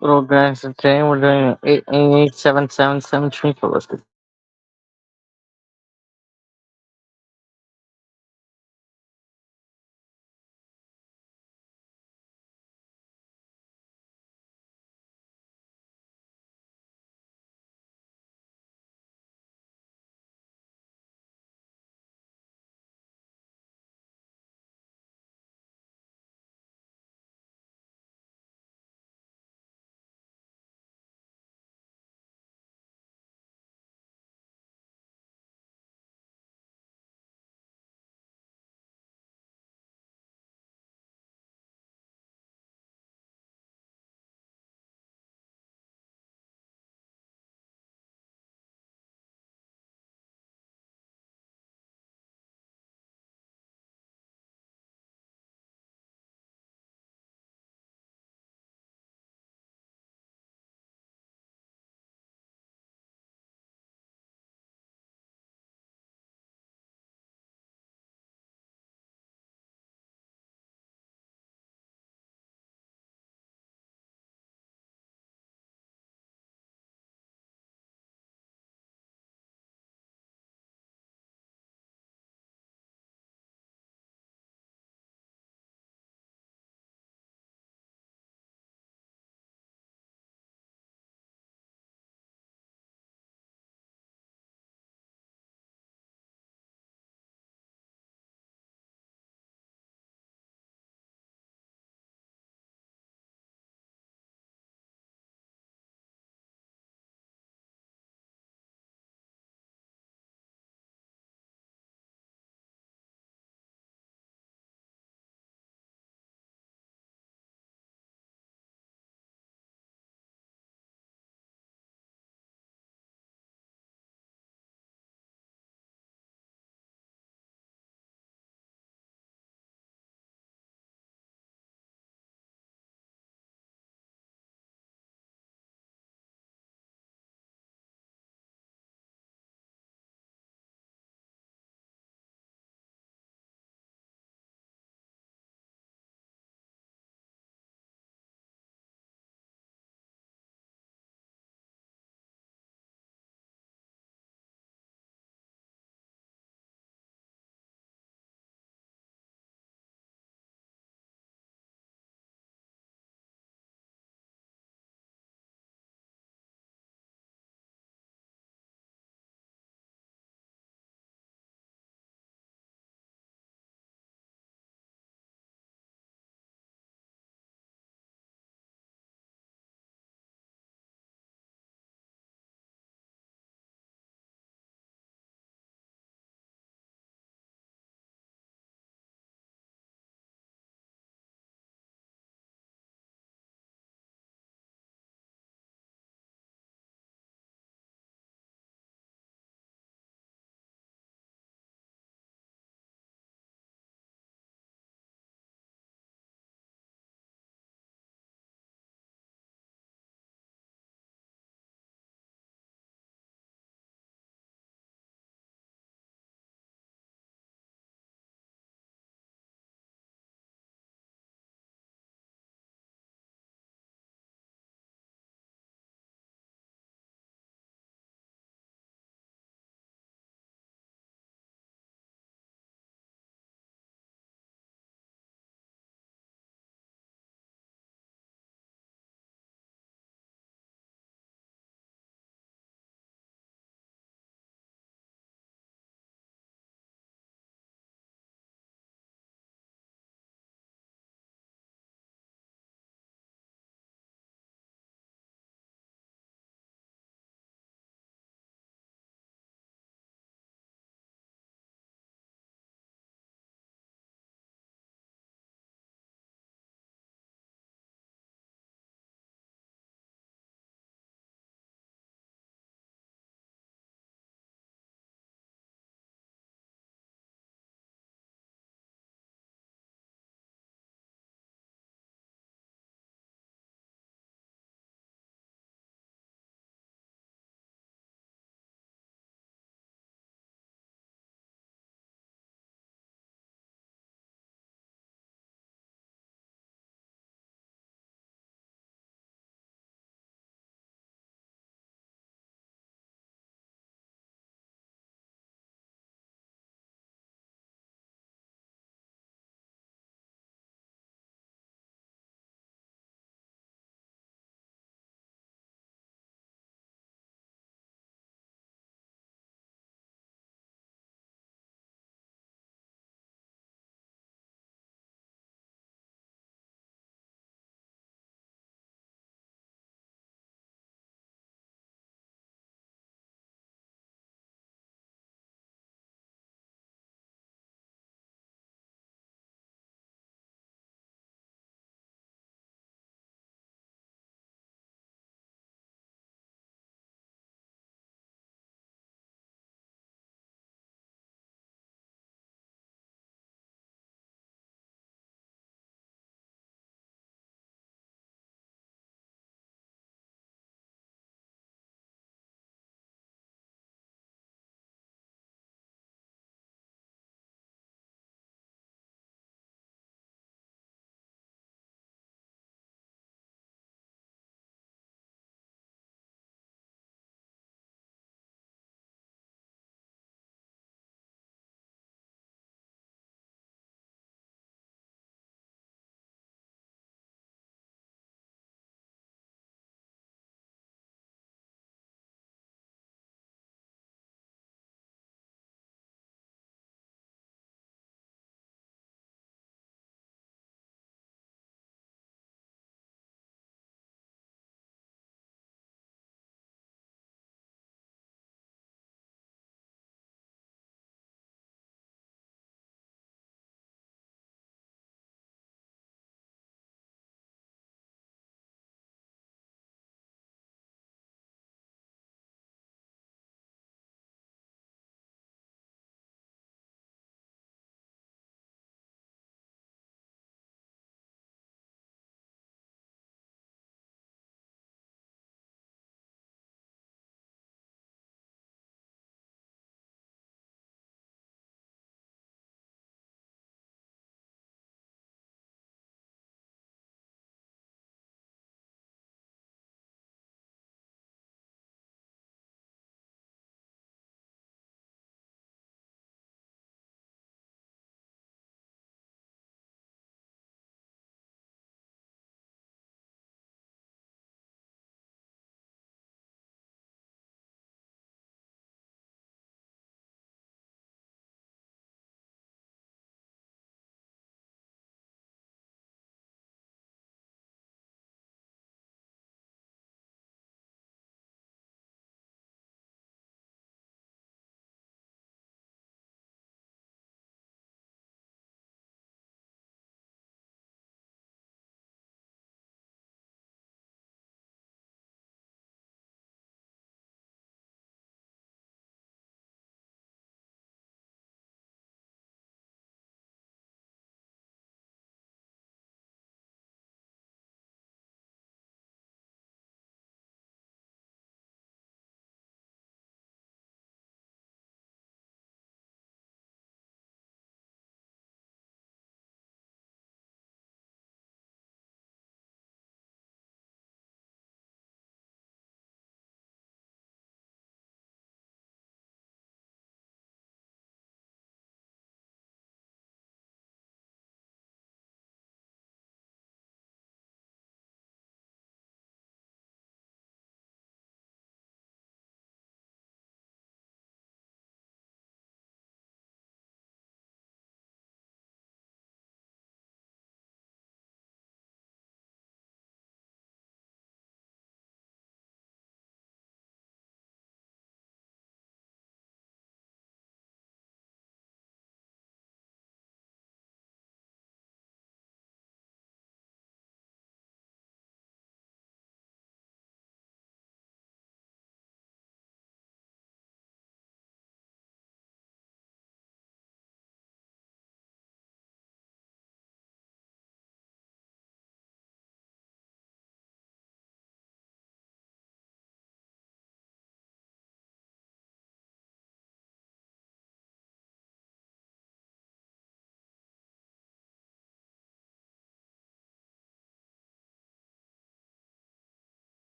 Hello guys, today we're doing 88877 ballistic.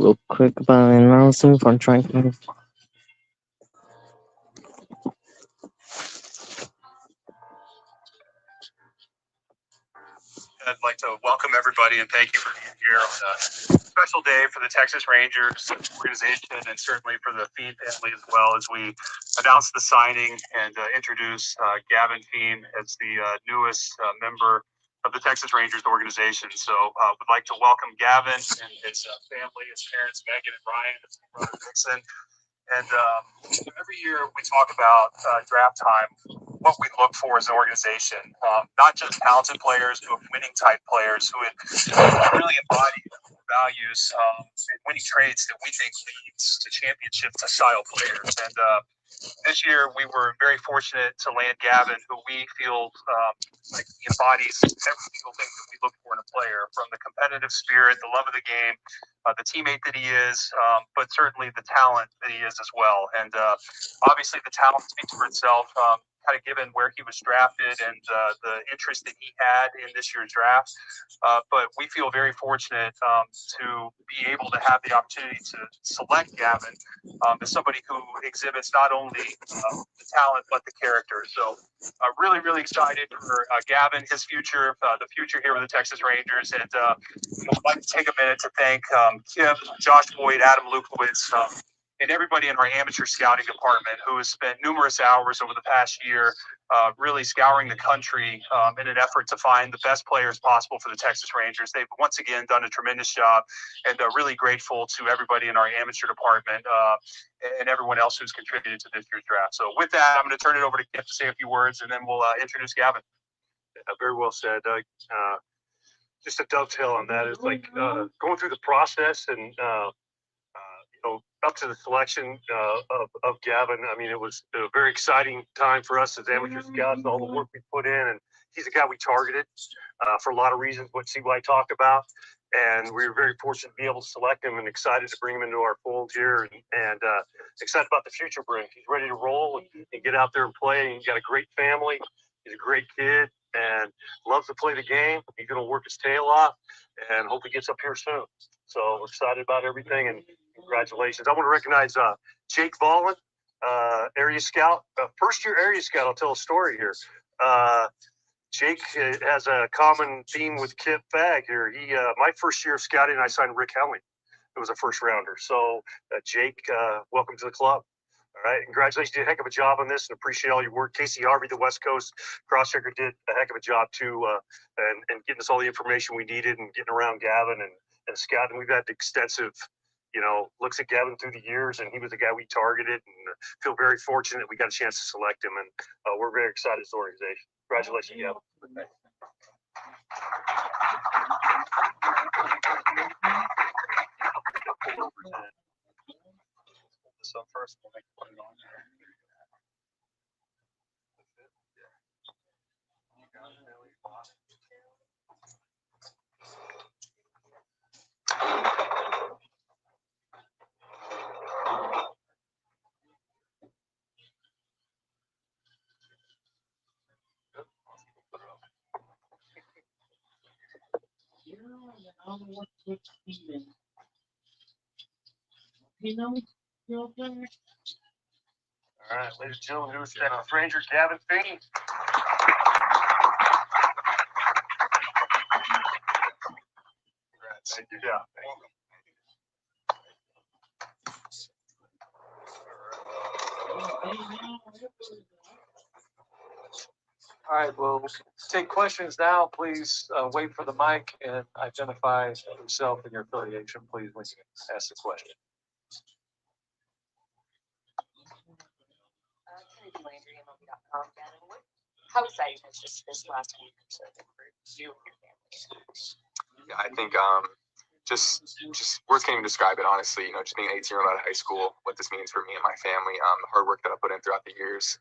real quick about an announcement from Tranquil. I'd like to welcome everybody and thank you for being here on a special day for the Texas Rangers organization and certainly for the Fiend family as well as we announce the signing and introduce Gavin Fiend as the newest member of the Texas Rangers organization. So would like to welcome Gavin and his family, his parents, Megan and Ryan, his brother Dixon. And every year we talk about draft time, what we look for as an organization, not just talented players, but winning type players who really embody values and winning traits that we think leads to championship style players. And this year we were very fortunate to land Gavin, who we feel like he embodies every single thing that we look for in a player, from the competitive spirit, the love of the game, the teammate that he is, but certainly the talent that he is as well. And obviously the talent speaks for itself, kind of given where he was drafted and the interest that he had in this year's draft. But we feel very fortunate to be able to have the opportunity to select Gavin as somebody who exhibits not only the talent, but the character. So really, really excited for Gavin, his future, the future here with the Texas Rangers. And I'd like to take a minute to thank Kip, Josh Boyd, Adam Lukowitz, and everybody in our amateur scouting department who has spent numerous hours over the past year really scouring the country in an effort to find the best players possible for the Texas Rangers. They've once again done a tremendous job, and really grateful to everybody in our amateur department and everyone else who's contributed to this year's draft. So with that, I'm going to turn it over to Kip to say a few words, and then we'll introduce Gavin. Very well said, Doug. Just to dovetail on that, it's like going through the process and up to the selection of Gavin. I mean, it was a very exciting time for us as amateur scouts, all the work we put in, and he's a guy we targeted for a lot of reasons, what CY talked about. And we were very fortunate to be able to select him and excited to bring him into our fold here and excited about the future brings. He's ready to roll and get out there and play. He's got a great family. He's a great kid and loves to play the game. He's going to work his tail off and hope he gets up here soon. So we're excited about everything and congratulations. I want to recognize Jake Volin, area scout, first year area scout. I'll tell a story here. Jake has a common theme with Kip Fagg here. He, my first year of scouting, I signed Rick Helmy. It was a first rounder. So Jake, welcome to the club. All right, congratulations. You did a heck of a job on this and appreciate all your work. Casey Harvey, the West Coast cross-checker, did a heck of a job too, and getting us all the information we needed and getting around Gavin and scouting. We've had extensive, looks at Gavin through the years, and he was the guy we targeted, and feel very fortunate we got a chance to select him, and we're very excited as an organization. Congratulations, Gavin. So first, we'll make put it on there. All right, ladies and gentlemen, who's Texas Ranger Gavin Fiend. Congrats. Thank you. Yeah. All right, we'll take questions now. Please wait for the mic and identify yourself and your affiliation, please, when you ask the question. Kennedy Landry, MLB.com. How exciting has just this last week or so been for you and your family? Yeah, I think just words can't even describe it, honestly. Just being an 18-year-old out of high school, what this means for me and my family, the hard work that I put in throughout the years,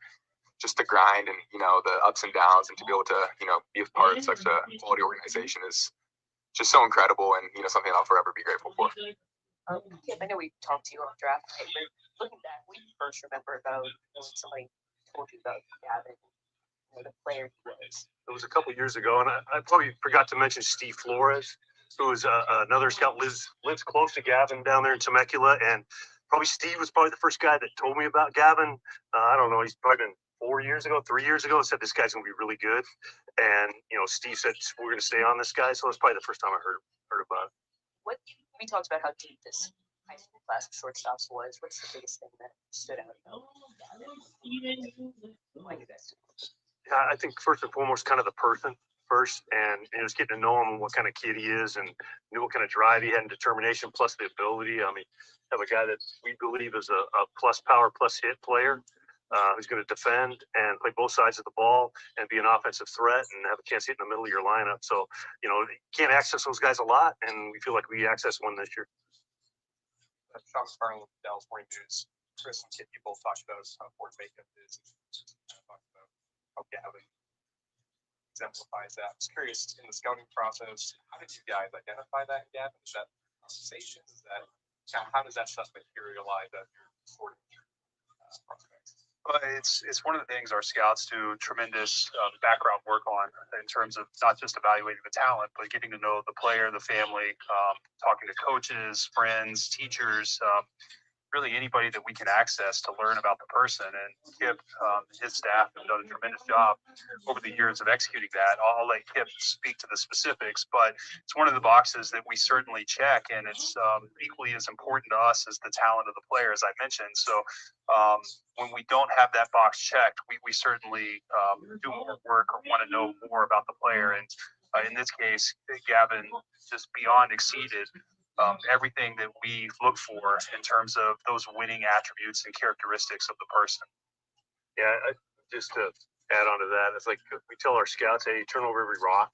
just the grind and the ups and downs, and to be able to be a part of such a quality organization is just so incredible, and something I'll forever be grateful for. Kip, I know we talked to you on draft night, but looking back, we first remember about when somebody told you about Gavin, the player he was. It was a couple years ago, and I probably forgot to mention Steve Flores. who is another scout, lives close to Gavin down there in Temecula, and probably Steve was probably the first guy that told me about Gavin. I don't know, he's probably been 3 years ago, said this guy's gonna be really good, and Steve said we're gonna stay on this guy, so that's probably the first time I heard about it. What we talked about how deep this high school class of shortstops was. What's the biggest thing that stood out? Why you guys? Yeah, I think first and foremost, kind of the person first, and just getting to know him and what kind of kid he is, and knew what kind of drive he had and determination, plus the ability. I mean, have a guy that we believe is a plus power, plus hit player, who's going to defend and play both sides of the ball and be an offensive threat and have a chance to hit in the middle of your lineup. So, you can't access those guys a lot, and we feel like we access one this year. Sean McFarland with Dallas Morning News. Chris and Kit, you both talked about how important makeup is. Talked about how Gavin exemplifies that. I was curious, in the scouting process, how did you guys identify that in Gavin? Is that conversation? Is that how does that stuff materialize as you're sorting prospects? But it's one of the things our scouts do tremendous background work on in terms of not just evaluating the talent, but getting to know the player, the family, talking to coaches, friends, teachers, really anybody that we can access to learn about the person. And Kip, his staff have done a tremendous job over the years of executing that. I'll let Kip speak to the specifics, but it's one of the boxes that we certainly check, and it's equally as important to us as the talent of the player, as I mentioned. So when we don't have that box checked, we certainly do more work or want to know more about the player. And in this case, Gavin just beyond exceeded everything that we look for in terms of those winning attributes and characteristics of the person. Yeah, just to add on to that, it's like we tell our scouts, hey, turn over every rock,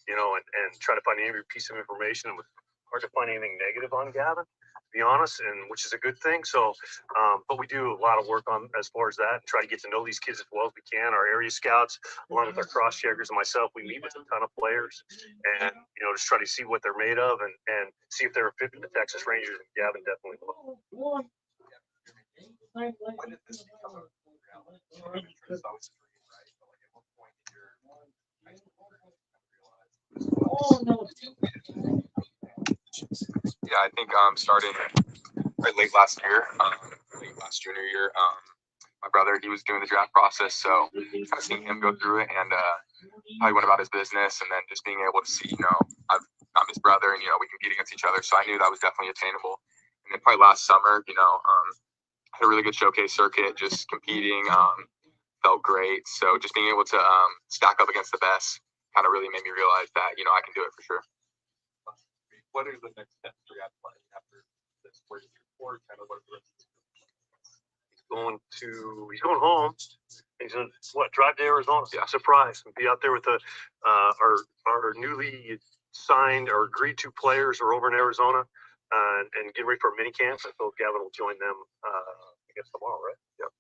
and try to find every piece of information. It was hard to find anything negative on Gavin, to be honest, and which is a good thing. So, but we do a lot of work on as far as that, and try to get to know these kids as well as we can. Our area scouts, along with our cross checkers and myself, we meet with a ton of players, and just try to see what they're made of, and see if they're a fit for the Texas Rangers. And Gavin definitely will. When did this become a reality? It's always a dream, right? But at what point did your high school realize? Yeah, I think starting right late last year, late last junior year, my brother, he was doing the draft process, so kind of seeing him go through it and how he went about his business, and then just being able to see, I'm his brother, and we compete against each other, so I knew that was definitely attainable. And then probably last summer, had a really good showcase circuit, just competing, felt great. So just being able to stack up against the best kind of really made me realize that I can do it for sure. What are the next steps for you after this? Where you report, kind of what the rest of He's going home. He's gonna drive to Arizona. Yeah, surprise, and be out there with our newly signed or agreed to players are over in Arizona, and getting ready for a mini camp. I thought Gavin will join them. I guess tomorrow, right? Yep.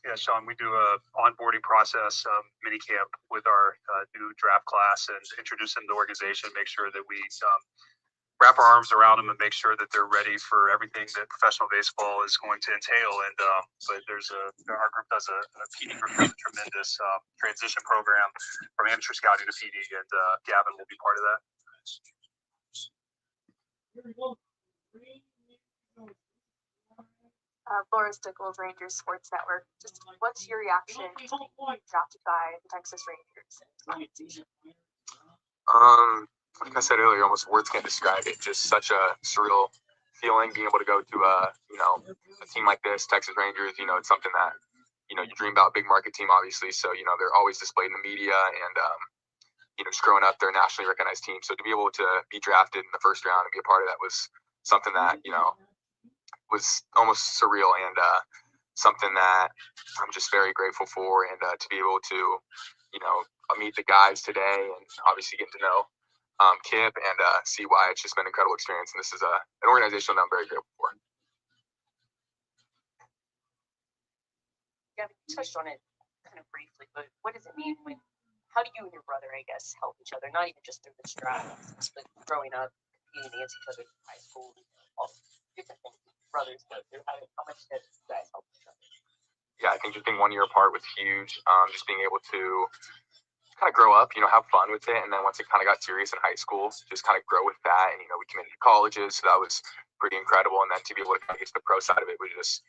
Yeah, Sean, we do a onboarding process, mini camp with our new draft class, and introduce them to the organization, make sure that we wrap our arms around them and make sure that they're ready for everything that professional baseball is going to entail. And but our group does a PD group does a tremendous transition program from amateur scouting to PD, and Gavin will be part of that. Laura Stickles, Rangers Sports Network. Just what's your reaction to being drafted by the Texas Rangers? Like I said earlier, almost words can't describe it. Just such a surreal feeling being able to go to a team like this, Texas Rangers. It's something that you dream about. Big market team, obviously. So they're always displayed in the media, and just growing up, they're a nationally recognized team. So to be able to be drafted in the first round and be a part of that was something that was almost surreal, and something that I'm just very grateful for. And to be able to meet the guys today, and obviously get to know Kip and see why. It's just been an incredible experience, and this is an organization that I'm very grateful for. Yeah, you touched on it kind of briefly, but what does it mean how do you and your brother, I guess, help each other? Not even just through this draft, but growing up, competing against each other in high school, all different things brothers go through. How much did you guys help each other? Yeah, I think just being 1 year apart was huge. Just being able to kind of grow up, have fun with it. And then once it kind of got serious in high school, just kind of grow with that. And, we committed to colleges. So that was pretty incredible. And then to be able to kind of get to the pro side of it was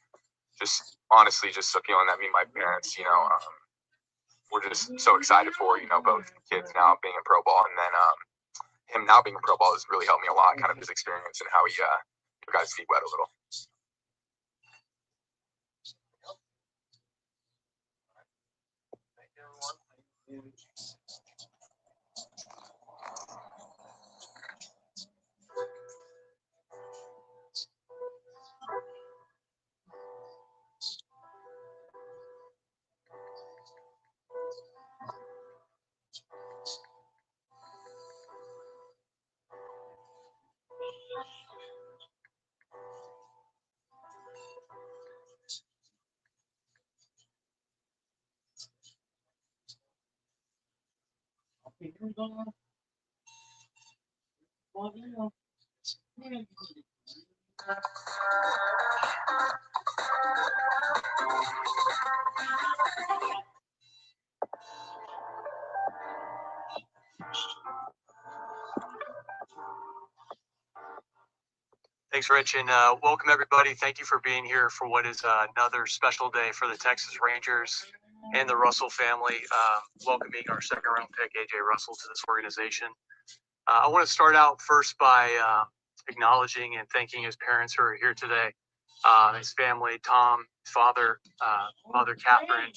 just honestly, just a feeling that me and my parents, we're just so excited for, both kids now being in pro ball. And then him now being in pro ball has really helped me a lot, kind of his experience and how he got his feet wet a little. Thank you, everyone. Thanks, Rich, and welcome everybody. Thank you for being here for what is another special day for the Texas Rangers and the Russell family, welcoming our second round pick, AJ Russell, to this organization. I want to start out first by acknowledging and thanking his parents who are here today, his family, Tom, his father, mother Catherine,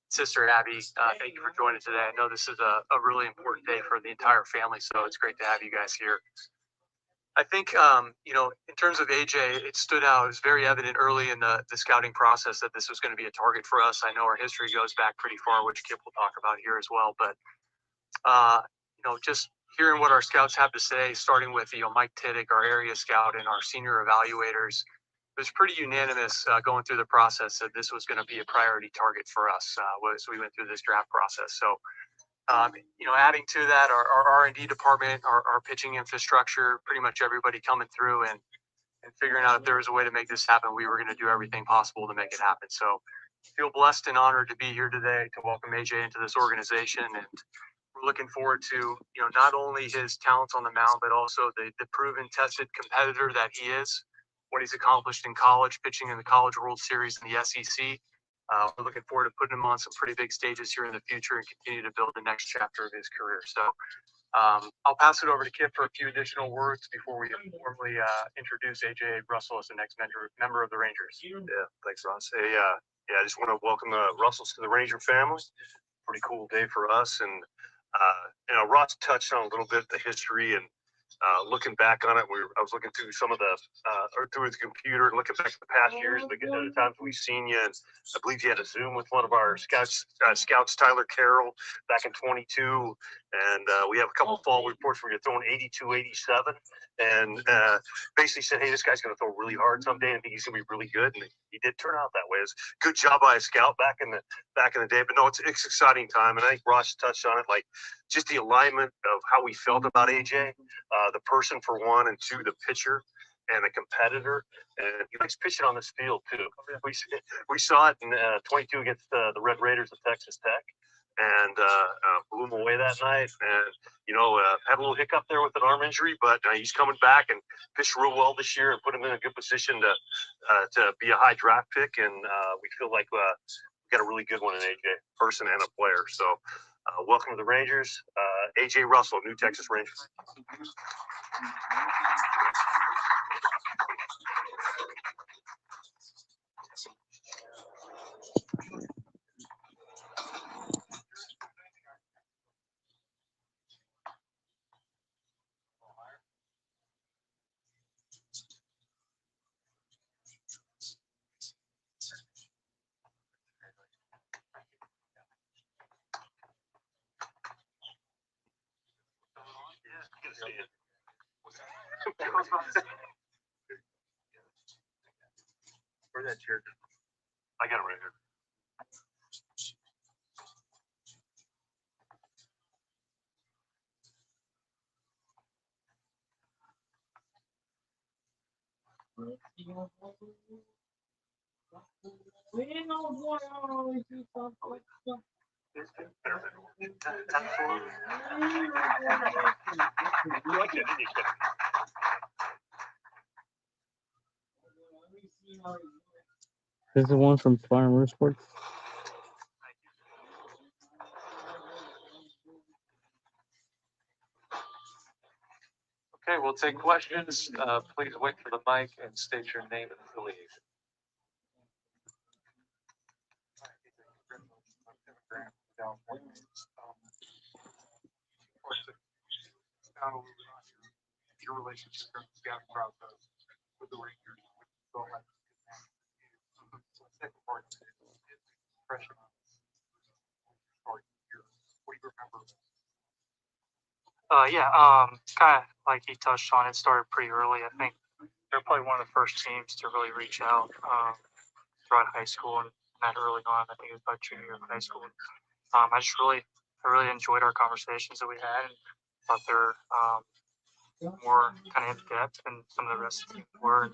sister Abby. Thank you for joining today. I know this is a really important day for the entire family, so it's great to have you guys here. I think, in terms of AJ, it stood out. It was very evident early in the scouting process that this was going to be a target for us. I know our history goes back pretty far, which Kip will talk about here as well. But, just hearing what our scouts have to say, starting with, Mike Tiddick, our area scout, and our senior evaluators, it was pretty unanimous going through the process that this was going to be a priority target for us as we went through this draft process. So, adding to that, our R&D department, our pitching infrastructure, pretty much everybody coming through and figuring out if there was a way to make this happen, we were going to do everything possible to make it happen. So feel blessed and honored to be here today to welcome AJ into this organization. And we're looking forward to, not only his talents on the mound, but also the proven, tested competitor that he is, what he's accomplished in college, pitching in the College World Series in the SEC. We're looking forward to putting him on some pretty big stages here in the future and continue to build the next chapter of his career. So I'll pass it over to Kip for a few additional words before we formally introduce AJ Russell as the next member of the Rangers. Yeah, thanks, Ross. Hey, I just want to welcome the Russells to the Ranger family. Pretty cool day for us. And, Ross touched on a little bit the history and looking back on it, I was looking through some of the, or through the computer, looking back at the past years, the times we've seen you. And I believe you had a Zoom with one of our scouts, Tyler Carroll, back in 22. And we have a couple fall reports where you're throwing 82, 87. And basically said, hey, this guy's going to throw really hard someday and I think he's going to be really good. And he did turn out that way. It's a good job by a scout back in the day. But no, it's an exciting time. And I think Ross touched on it, like just the alignment of how we felt about AJ. The person for one, and two, the pitcher and the competitor. And he likes pitching on this field too. We saw it in 22 against the Red Raiders of Texas Tech, and blew him away that night. And had a little hiccup there with an arm injury, but he's coming back and pitched real well this year and put him in a good position to be a high draft pick. And we feel like we got a really good one in AJ, person and a player. So. Welcome to the Rangers, AJ Russell, new Texas Rangers. Where's that chair? I got it right here. Absolutely. You like it, didn't you, Kenny? This is one from Fire Motorsports. Okay, we'll take questions. Please wait for the mic and state your name and affiliation. Your relationship with the scouting process with the Rangers. So like, so the second part of it is pressure on start here. What do you remember? Yeah, kind of like he touched on, it started pretty early. I think they're probably one of the first teams to really reach out throughout high school and that early on. I think it was about junior year of high school. I really enjoyed our conversations that we had and thought they're more kind of in depth than some of the rest of the teams were, and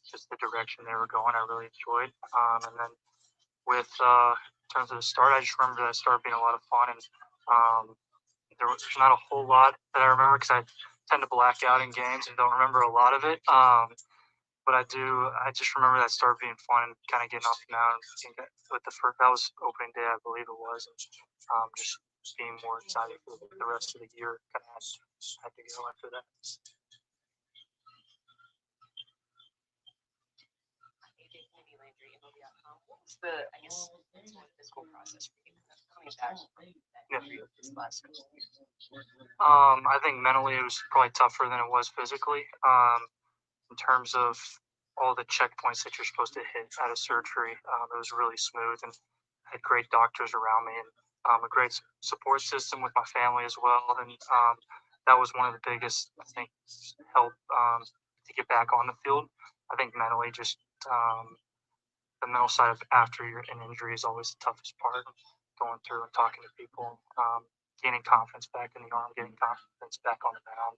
just the direction they were going. I really enjoyed. And then with in terms of the start, I just remember that start being a lot of fun, and there's not a whole lot that I remember because I tend to black out in games and don't remember a lot of it. But I just remember that start being fun and kind of getting off the mound. With the first, that was opening day, I believe it was, and just being more excited for the rest of the year. Kind of had to go after that. AJ Kennedy Landry, MLB.com. What was the, I guess, physical process for you coming back from that injury of this last couple of years? I think mentally it was probably tougher than it was physically. In terms of all the checkpoints that you're supposed to hit out of surgery, it was really smooth and I had great doctors around me and a great support system with my family as well. And that was one of the biggest, I think, help to get back on the field. I think mentally, just the mental side of after an injury is always the toughest part. Going through and talking to people, gaining confidence back in the arm, getting confidence back on the mound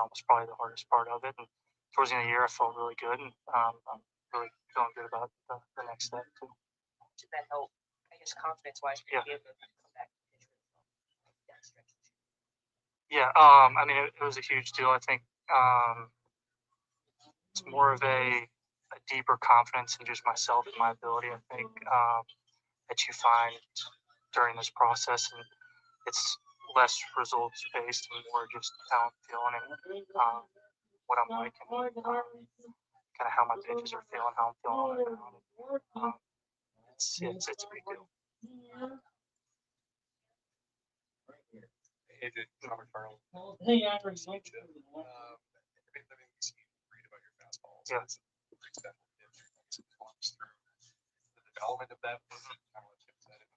was probably the hardest part of it. And towards the end of the year, I felt really good, and I'm really feeling good about the next step too. Did that help, I guess, confidence-wise, for you to be able to come back and pitch with that stretch? Yeah, I mean, it was a huge deal. I think it's more of a deeper confidence in just myself and my ability. I think that you find during this process, and it's less results based and more just how I'm feeling and what I'm like, and kind of how my pitches are feeling, how I'm feeling on the mound. It's a big deal. AJ, Robert Farrell. Hey, I mean, we see read about your fastball. So Yeah. it's a pretty special pitch. Walk us through the development of that pitch, kind of what Chip said. It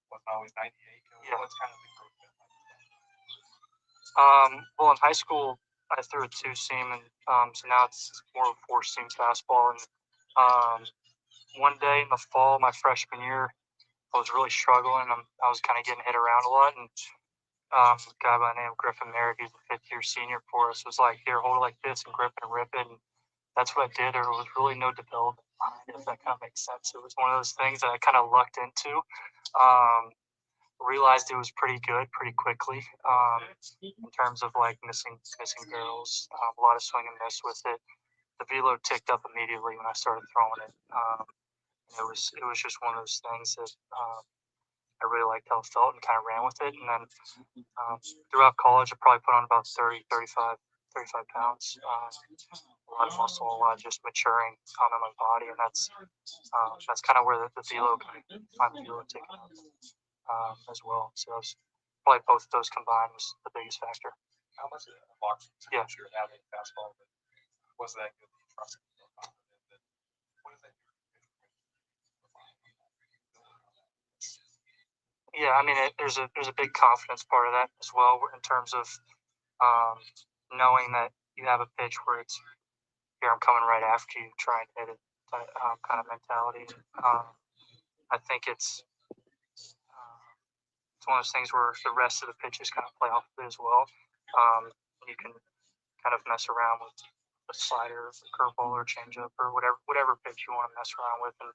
was always 98. Yeah. What's kind of the growth been like? Well, in high school, I threw a two seam, and so now it's more of a four seam fastball. And one day in the fall, my freshman year, I was really struggling. I was kind of getting hit around a lot, and a guy by the name of Griffin Merritt, who's a fifth-year senior for us, was like, "Here, hold it like this and grip it and rip it." And that's what I did. There was really no development behind it, if that kind of makes sense. It was one of those things that I kind of lucked into. Realized it was pretty good pretty quickly in terms of like missing barrels, a lot of swing and miss with it. The velo ticked up immediately when I started throwing it. It was just one of those things that I really liked how it felt and kind of ran with it. And then throughout college, I probably put on about 30, 35 pounds. A lot of muscle, a lot of just maturing in my body, and that's kind of where the velo finally taken up as well. So that's probably both of those combined was the biggest factor. How much of a box? Yeah. Sure, having a fastball, but was that good? That you trusted so confident that what does that do? Yeah, I mean, there's a big confidence part of that as well in terms of knowing that you have a pitch where it's here, I'm coming right after you, try and hit it, kind of mentality. I think it's one of those things where the rest of the pitches kind of play off of it as well. You can kind of mess around with a slider, curveball, or changeup, or whatever pitch you want to mess around with, and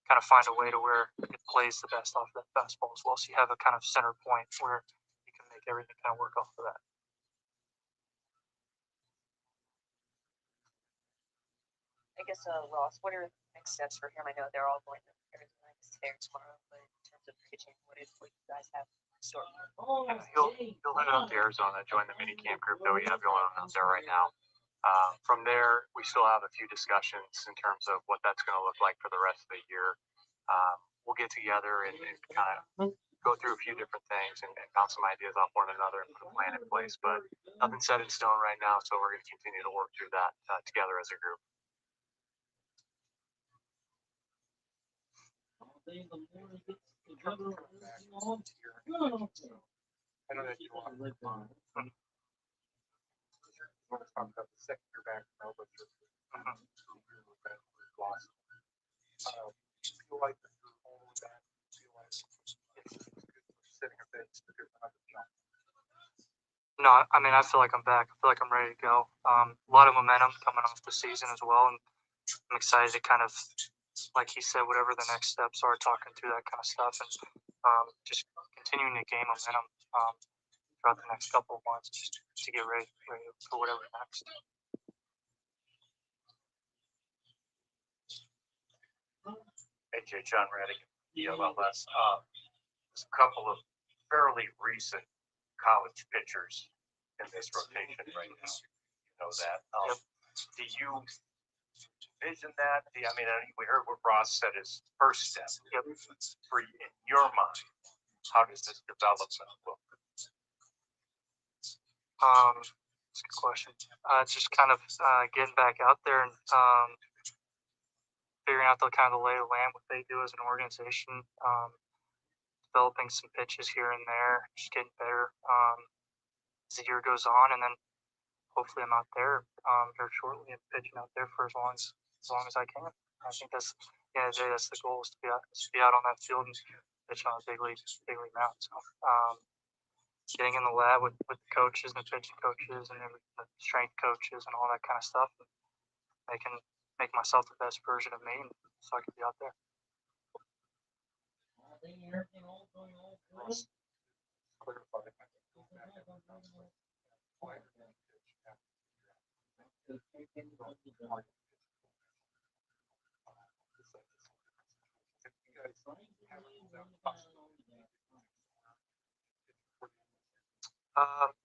kind of find a way to where it plays the best off of that fastball as well. So you have a kind of center point where you can make everything kind of work off of that. I guess, Ross, what are next steps for him? I know they're all going to Arizona today or tomorrow, but in terms of pitching, what do you guys have in store? He'll head out to Arizona, join the mini camp group that we have going on out there right now. From there, we still have a few discussions in terms of what that's going to look like for the rest of the year. We'll get together and kind of go through a few different things and bounce some ideas off one another and put a plan in place. But nothing set in stone right now, so we're going to continue to work through that together as a group. I know that you want to talk about the second year back now, but you're lost. Feel like you're all of that. Feel like it's good for setting a base, but there's another jump. No, I mean, I feel like I'm back. I feel like I'm ready to go. A lot of momentum coming off the season as well, and I'm excited to kind of, like he said, whatever the next steps are, talking through that kind of stuff, and just continuing to gain momentum throughout the next couple of months, just to get ready for whatever's next. AJ, John Reddick, ELLS. There's a couple of fairly recent college pitchers in this rotation right now. You know that. Do you envision that? I mean, we heard what Ross said his first step. For you, in your mind, how does this development look? That's a good question. Just kind of getting back out there and figuring out the kind of the lay of the land, what they do as an organization, developing some pitches here and there, just getting better as the year goes on, and then hopefully I'm out there here shortly and pitching out there for as long as I can. I think that's that's the goal, is to be out on that field and pitching on a big league mound. So getting in the lab with the coaches and the pitching coaches and the strength coaches and all that kind of stuff, and make myself the best version of me, so I can be out there.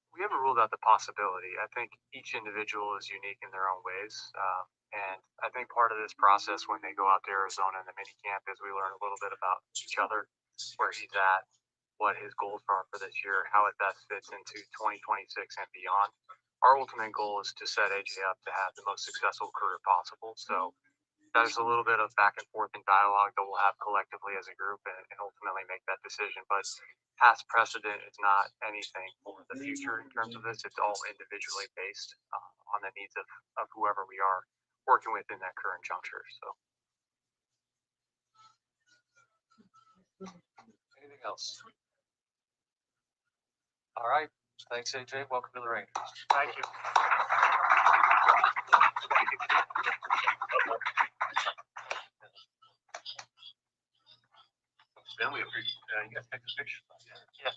We haven't ruled out the possibility. I think each individual is unique in their own ways. And I think part of this process when they go out to Arizona in the mini camp is we learn a little bit about each other, where he's at, what his goals are for this year, how it best fits into 2026 and beyond. Our ultimate goal is to set AJ up to have the most successful career possible. So there's a little bit of back and forth and dialogue that we'll have collectively as a group and ultimately make that decision. But past precedent is not anything for the future in terms of this. It's all individually based on the needs of whoever we are working with in that current juncture. So. Anything else? All right. Thanks, AJ. Welcome to the Rangers. Thank you. Then we appreciate you guys take a picture. Yeah.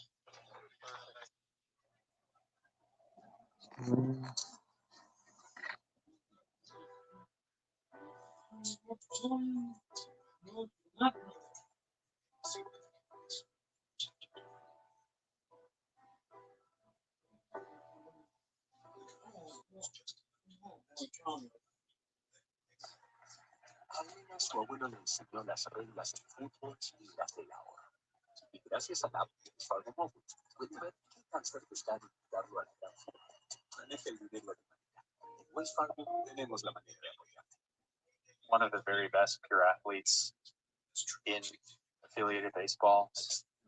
Su abuelo le enseñó las reglas del fútbol y las de la hora. Y gracias a la app de Fargo Móvil, puede ver qué tan cerca está de invitarlo a la gran forma. Maneja el dinero de manera. En Wells Fargo tenemos la manera de apoyar. One of the very best pure athletes in affiliated baseball.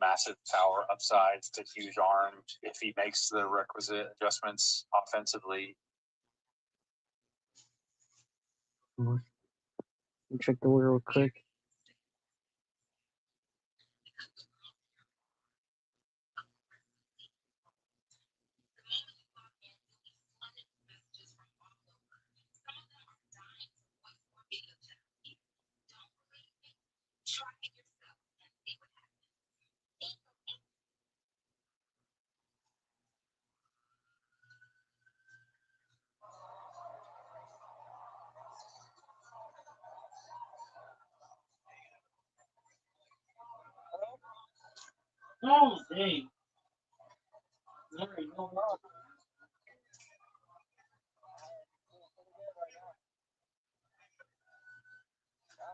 Massive power upside, a huge arm. If he makes the requisite adjustments offensively, Check the wheel real quick. Oh, dang. Larry, no more.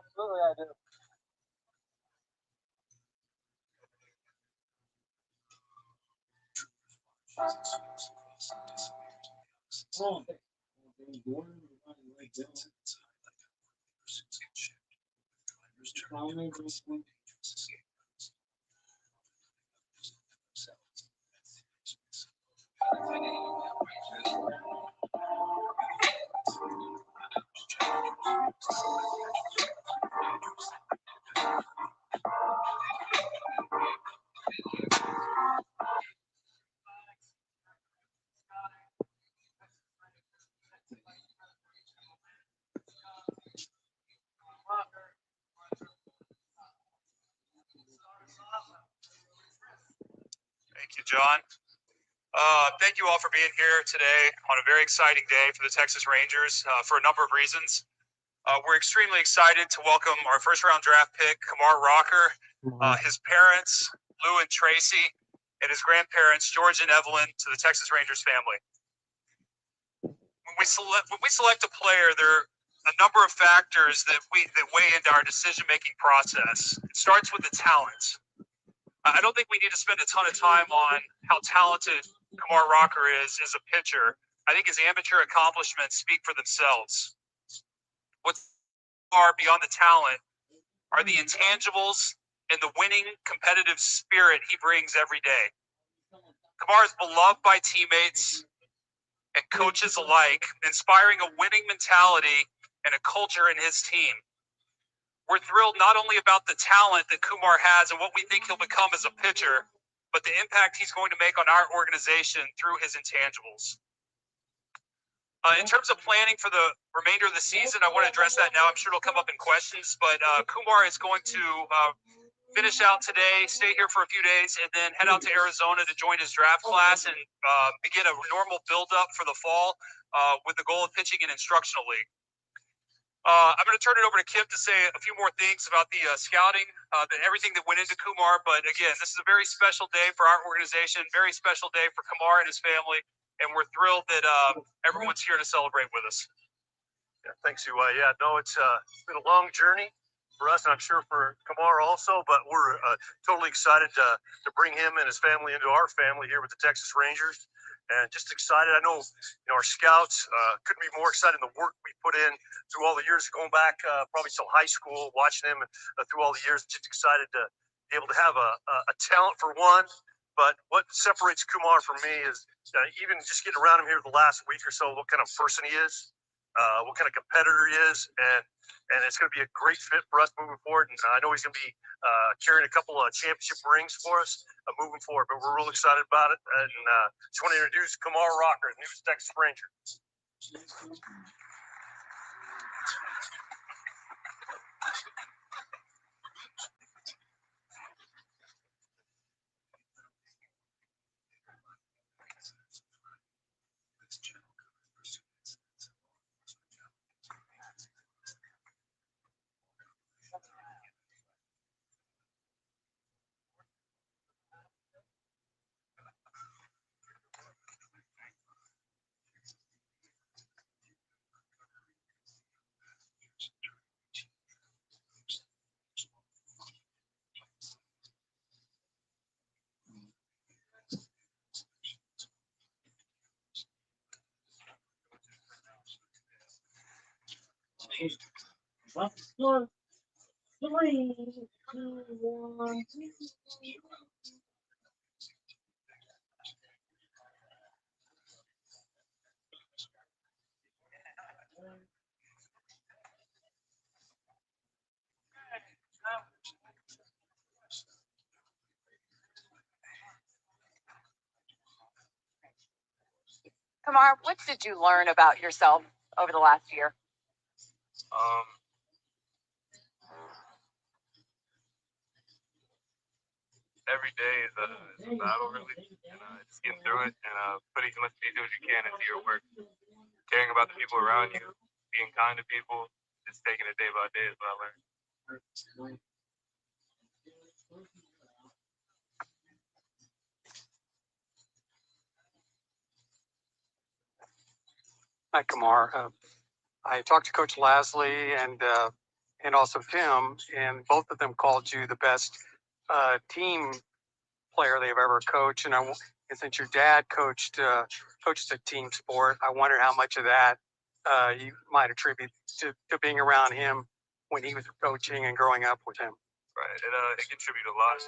Absolutely, I do. Oh. Thank you, John. Thank you all for being here today on a very exciting day for the Texas Rangers for a number of reasons. We're extremely excited to welcome our first round draft pick, Kumar Rocker, his parents, Lou and Tracy, and his grandparents, George and Evelyn, to the Texas Rangers family. When we select a player, there are a number of factors that weigh into our decision-making process. It starts with the talent. I don't think we need to spend a ton of time on how talented Kumar Rocker is as a pitcher. I think his amateur accomplishments speak for themselves. What's far beyond the talent are the intangibles and the winning competitive spirit he brings every day. Kumar is beloved by teammates and coaches alike, inspiring a winning mentality and a culture in his team. We're thrilled not only about the talent that Kumar has and what we think he'll become as a pitcher, but the impact he's going to make on our organization through his intangibles. In terms of planning for the remainder of the season, I want to address that now. I'm sure it'll come up in questions, but Kumar is going to finish out today, stay here for a few days, and then head out to Arizona to join his draft class and begin a normal build-up for the fall with the goal of pitching an instructional league. I'm going to turn it over to Kip to say a few more things about the scouting, everything that went into Kumar. But again, this is a very special day for our organization, very special day for Kumar and his family, and we're thrilled that everyone's here to celebrate with us. Yeah, thanks, UI. Yeah, no, it's been a long journey for us, and I'm sure for Kumar also, but we're totally excited to bring him and his family into our family here with the Texas Rangers. And just excited. I know, our scouts couldn't be more excited in the work we put in through all the years, going back probably till high school, watching him through all the years. Just excited to be able to have a talent for one. But what separates Kumar from me is even just getting around him here the last week or so, what kind of person he is, what kind of competitor he is, and it's going to be a great fit for us moving forward. And I know he's going to be carrying a couple of championship rings for us moving forward, but we're real excited about it. And just want to introduce Kumar Rocker, new Texas Ranger. Kumar, what did you learn about yourself over the last year? Every day is a battle, really, and just getting through it and putting as much detail as you can into your work, caring about the people around you, being kind to people, just taking it day by day is what I learned. Hi, Kamar. I talked to Coach Lasley and also Tim, and both of them called you the best team player they've ever coached. And and since your dad coached a team sport, I wonder how much of that you might attribute to being around him when he was coaching and growing up with him. Right. It contributed a lot.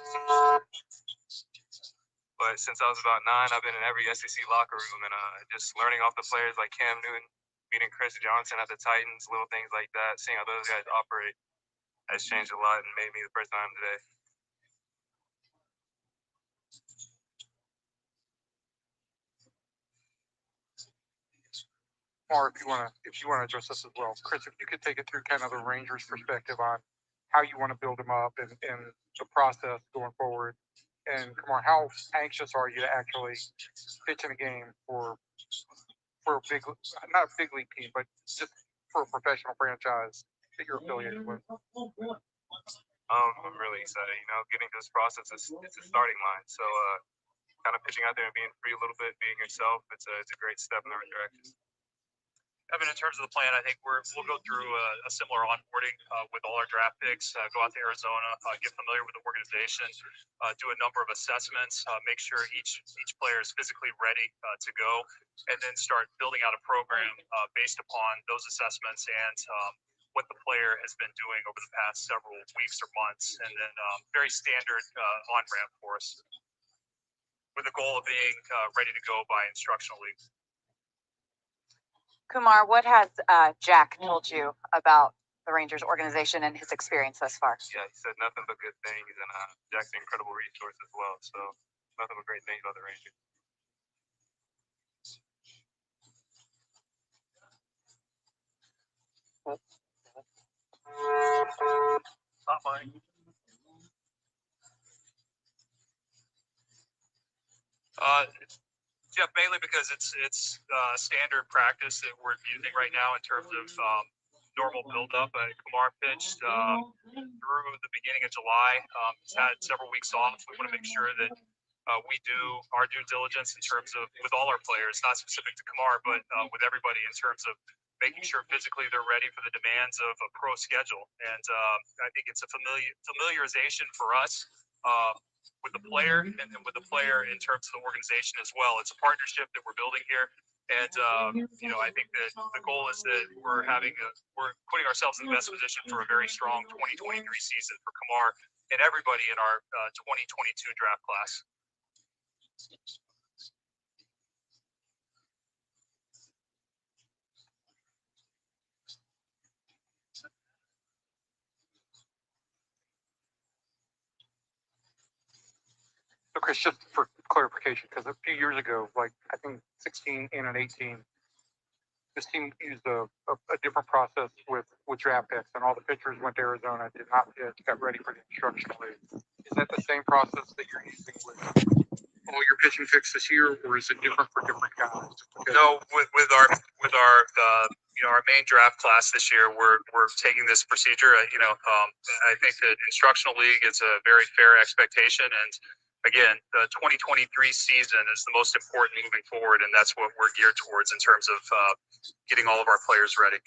But since I was about 9, I've been in every SEC locker room and just learning off the players like Cam Newton, meeting Chris Johnson at the Titans, little things like that, seeing how those guys operate has changed a lot and made me the person I am today. Or if you want to address this as well, Chris, if you could take it through kind of the Rangers' perspective on how you want to build them up and the process going forward. And Kamar, how anxious are you to actually pitch in a game for a big, not a big league team, but just for a professional franchise that you're affiliated with? I'm really excited. You know, getting to this process it's a starting line. So kind of pitching out there and being free a little bit, being yourself, it's a great step in the right direction. Evan, in terms of the plan, I think we'll go through a similar onboarding with all our draft picks, go out to Arizona, get familiar with the organization, do a number of assessments, make sure each player is physically ready to go, and then start building out a program based upon those assessments and what the player has been doing over the past several weeks or months, and then very standard on-ramp for us with the goal of being ready to go by instructional league. Kumar, what has Jack told you about the Rangers organization and his experience thus far? Yeah, he said nothing but good things, and Jack's an incredible resource as well. So nothing but great things about the Rangers. Not mine. Jeff, mainly because it's standard practice that we're using right now in terms of normal buildup. Kumar pitched through the beginning of July. He's had several weeks off. We want to make sure that we do our due diligence in terms of with all our players, not specific to Kumar, but with everybody in terms of making sure physically they're ready for the demands of a pro schedule. And I think it's a familiarization for us. With the player and then with the player in terms of the organization as well. It's a partnership that we're building here. And, I think that the goal is that we're putting ourselves in the best position for a very strong 2023 season for Kumar and everybody in our 2022 draft class. So Chris, just for clarification, because a few years ago, like I think 16 and 18, this team used a different process with draft picks, and all the pitchers went to Arizona, did not pitch, got ready for the instructional league. Is that the same process that you're using with all your pitching picks this year, or is it different for different guys? No, with our our main draft class this year, we're taking this procedure. I think that instructional league is a very fair expectation, and again, the 2023 season is the most important moving forward, and that's what we're geared towards in terms of getting all of our players ready.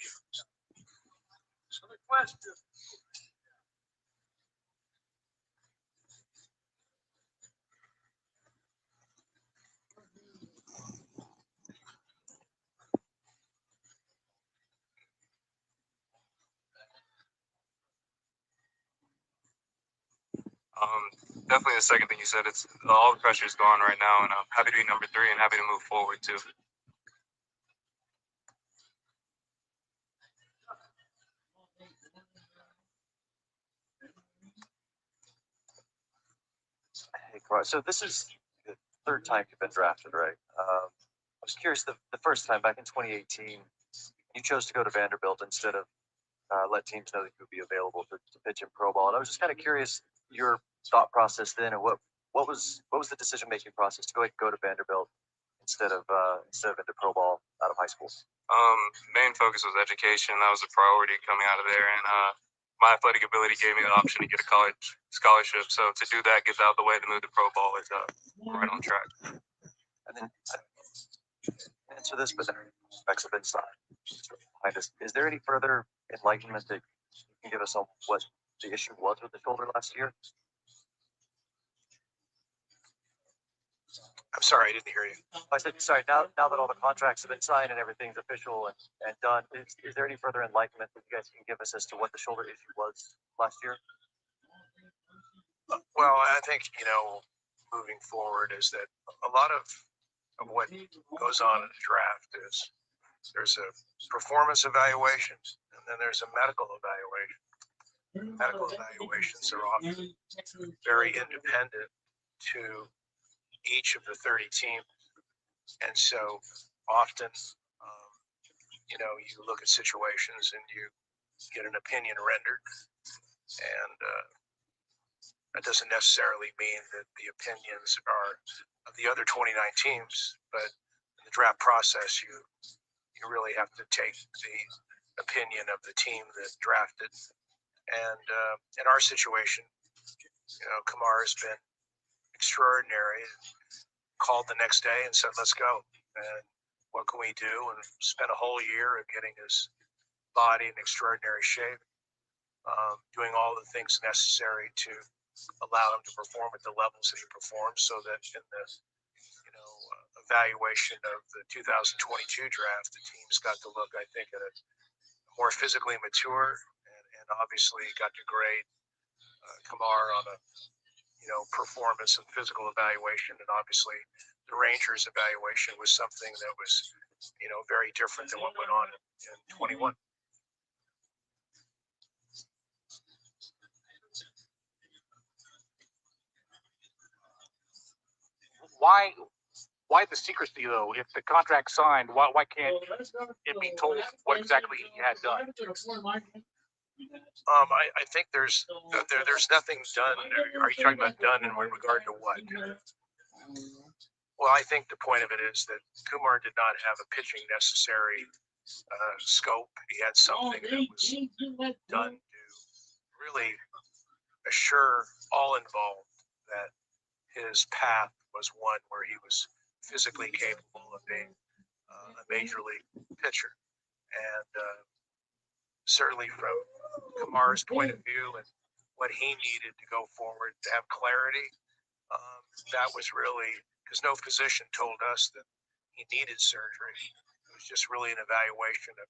Definitely the second thing you said. It's all the pressure is gone right now, and I'm happy to be number 3 and happy to move forward too. Hey, Kamar. So this is the third time you've been drafted, right? I was curious, the first time back in 2018, you chose to go to Vanderbilt instead of let teams know that you would be available to pitch in pro ball. And I was just kind of curious your thought process then, and what was the decision making process to go to Vanderbilt instead of into pro ball out of high school? Main focus was education. That was a priority coming out of there, and my athletic ability gave me the option to get a college scholarship. So to do that, get out of the way to move to pro ball is right on track. And then answer this, but specs have been signed. Is there any further enlightenment that you can give us on what the issue was with the shoulder last year? I'm sorry, I didn't hear you. I said, sorry, now that all the contracts have been signed and everything's official and done, is there any further enlightenment that you guys can give us as to what the shoulder issue was last year? Well, I think, moving forward is that a lot of what goes on in the draft is there's a performance evaluation and then there's a medical evaluation. Medical evaluations are often very independent to each of the 30 teams. And so often, you look at situations and you get an opinion rendered. And that doesn't necessarily mean that the opinions are of the other 29 teams, but in the draft process, you really have to take the opinion of the team that drafted. And in our situation, Kamar has been extraordinary. Called the next day and said, "Let's go." And what can we do? And spent a whole year of getting his body in extraordinary shape, doing all the things necessary to allow him to perform at the levels that he performs, so that in the evaluation of the 2022 draft, the teams got to look, I think, at a more physically mature and obviously got to grade Kamar on a performance and physical evaluation. And obviously the Rangers evaluation was something that was very different than what went on in 21. Why the secrecy though? If the contract's signed, why can't it be told what exactly he had done? I think there's nothing done. Are you talking about done in regard to what? Well, I think the point of it is that Kumar did not have a pitching necessary scope. He had something that was done to really assure all involved that his path was one where he was physically capable of being a major league pitcher. And certainly from Kamar's point of view and what he needed to go forward to have clarity, that was really, because no physician told us that he needed surgery. It was just really an evaluation of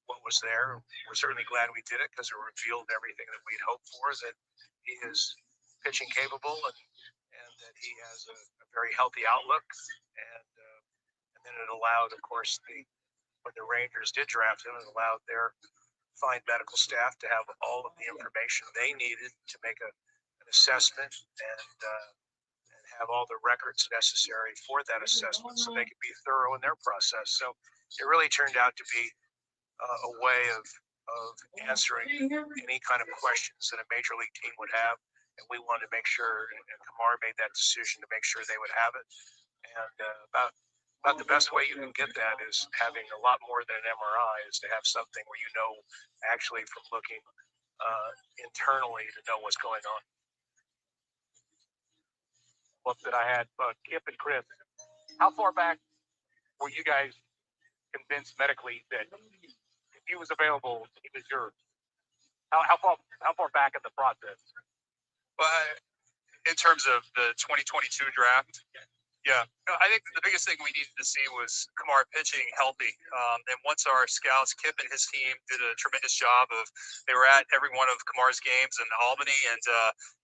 what was there. We're certainly glad we did it because it revealed everything that we'd hoped for, that he is pitching capable and that he has a very healthy outlook. And then it allowed, of course, when the Rangers did draft him, it allowed their fine medical staff to have all of the information they needed to make an assessment and have all the records necessary for that assessment so they could be thorough in their process. So it really turned out to be a way of answering any kind of questions that a major league team would have. And we wanted to make sure, and Kamar made that decision to make sure they would have it. And about the best way you can get that is having a lot more than an MRI, is to have something where actually from looking internally to know what's going on. Look, that I had Kip and Chris. How far back were you guys convinced medically that if he was available, he was yours? How far back in the process? Well, in terms of the 2022 draft, yeah, I think the biggest thing we needed to see was Kamar pitching healthy. And once our scouts, Kip and his team, did a tremendous job they were at every one of Kamar's games in Albany, and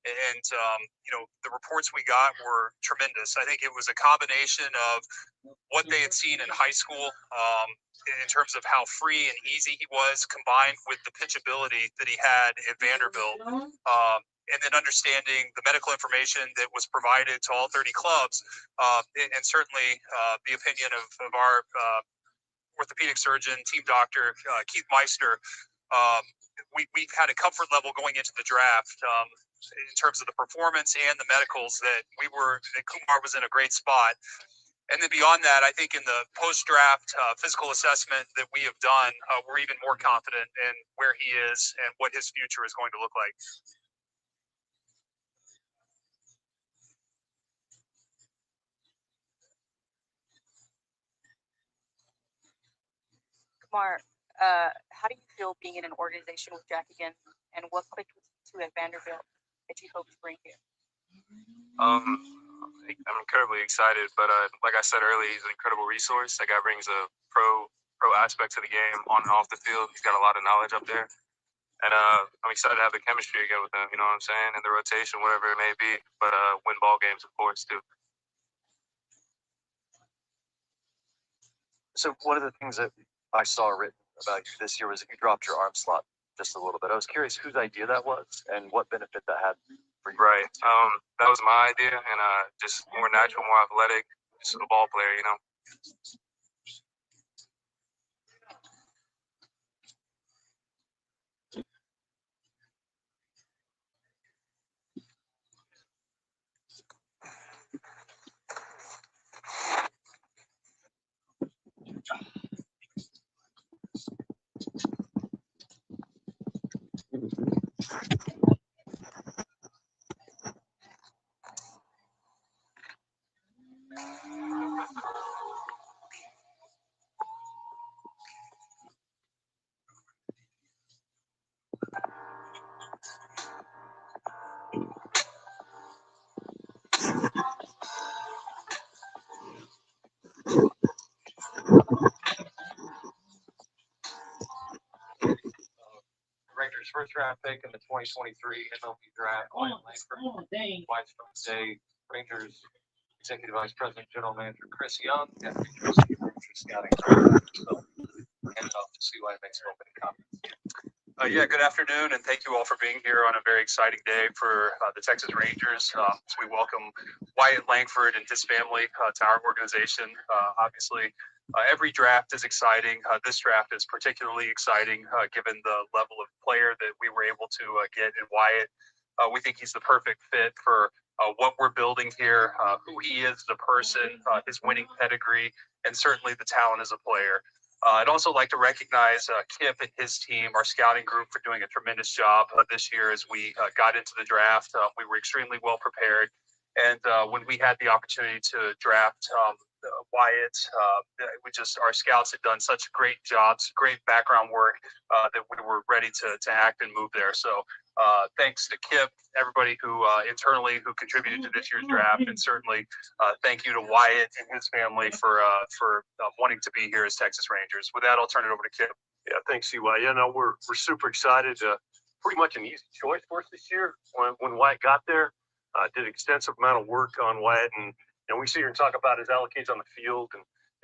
the reports we got were tremendous. I think it was a combination of what they had seen in high school, in terms of how free and easy he was, combined with the pitchability that he had at Vanderbilt. And then understanding the medical information that was provided to all 30 clubs, and certainly the opinion of our orthopedic surgeon, team doctor, Keith Meister. We had a comfort level going into the draft in terms of the performance and the medicals that Kumar was in a great spot. And then beyond that, I think in the post-draft physical assessment that we have done, we're even more confident in where he is and what his future is going to look like. Kumar, how do you feel being in an organization with Jack again, and what clicked with you two at Vanderbilt that you hope to bring here? I'm incredibly excited, but like I said earlier, he's an incredible resource. That guy brings a pro aspect to the game on and off the field. He's got a lot of knowledge up there, and I'm excited to have the chemistry again with him. You know what I'm saying? And the rotation, whatever it may be, but win ball games, of course, too. So one of the things that I saw written about you this year was that you dropped your arm slot just a little bit. I was curious whose idea that was and what benefit that had for you. Right. That was my idea, and just more natural, more athletic, just a ball player, you know. Rangers first round pick in the 2023 MLB draft. Wyatt Langford, Wyatt's from today. Rangers Executive Vice President, General Manager Chris Young, and Rangers scouting. So, hand it off to see why it makes opening comments. Yeah, good afternoon, and thank you all for being here on a very exciting day for the Texas Rangers. We welcome Wyatt Langford and his family to our organization. Obviously, every draft is exciting. This draft is particularly exciting given the level of player that we were able to get in Wyatt. We think he's the perfect fit for what we're building here, who he is as a person, his winning pedigree, and certainly the talent as a player. I'd also like to recognize Kip and his team, our scouting group, for doing a tremendous job this year as we got into the draft. We were extremely well prepared. And when we had the opportunity to draft Wyatt, our scouts had done such great jobs, great background work that we were ready to act and move there. So thanks to Kip, everybody who internally who contributed to this year's draft, and certainly thank you to Wyatt and his family for wanting to be here as Texas Rangers. With that, I'll turn it over to Kip. Yeah, thanks, CY. Yeah, no, we're super excited. Pretty much an easy choice for us this year. When Wyatt got there, did extensive amount of work on Wyatt, and we sit here and talk about his allocations on the field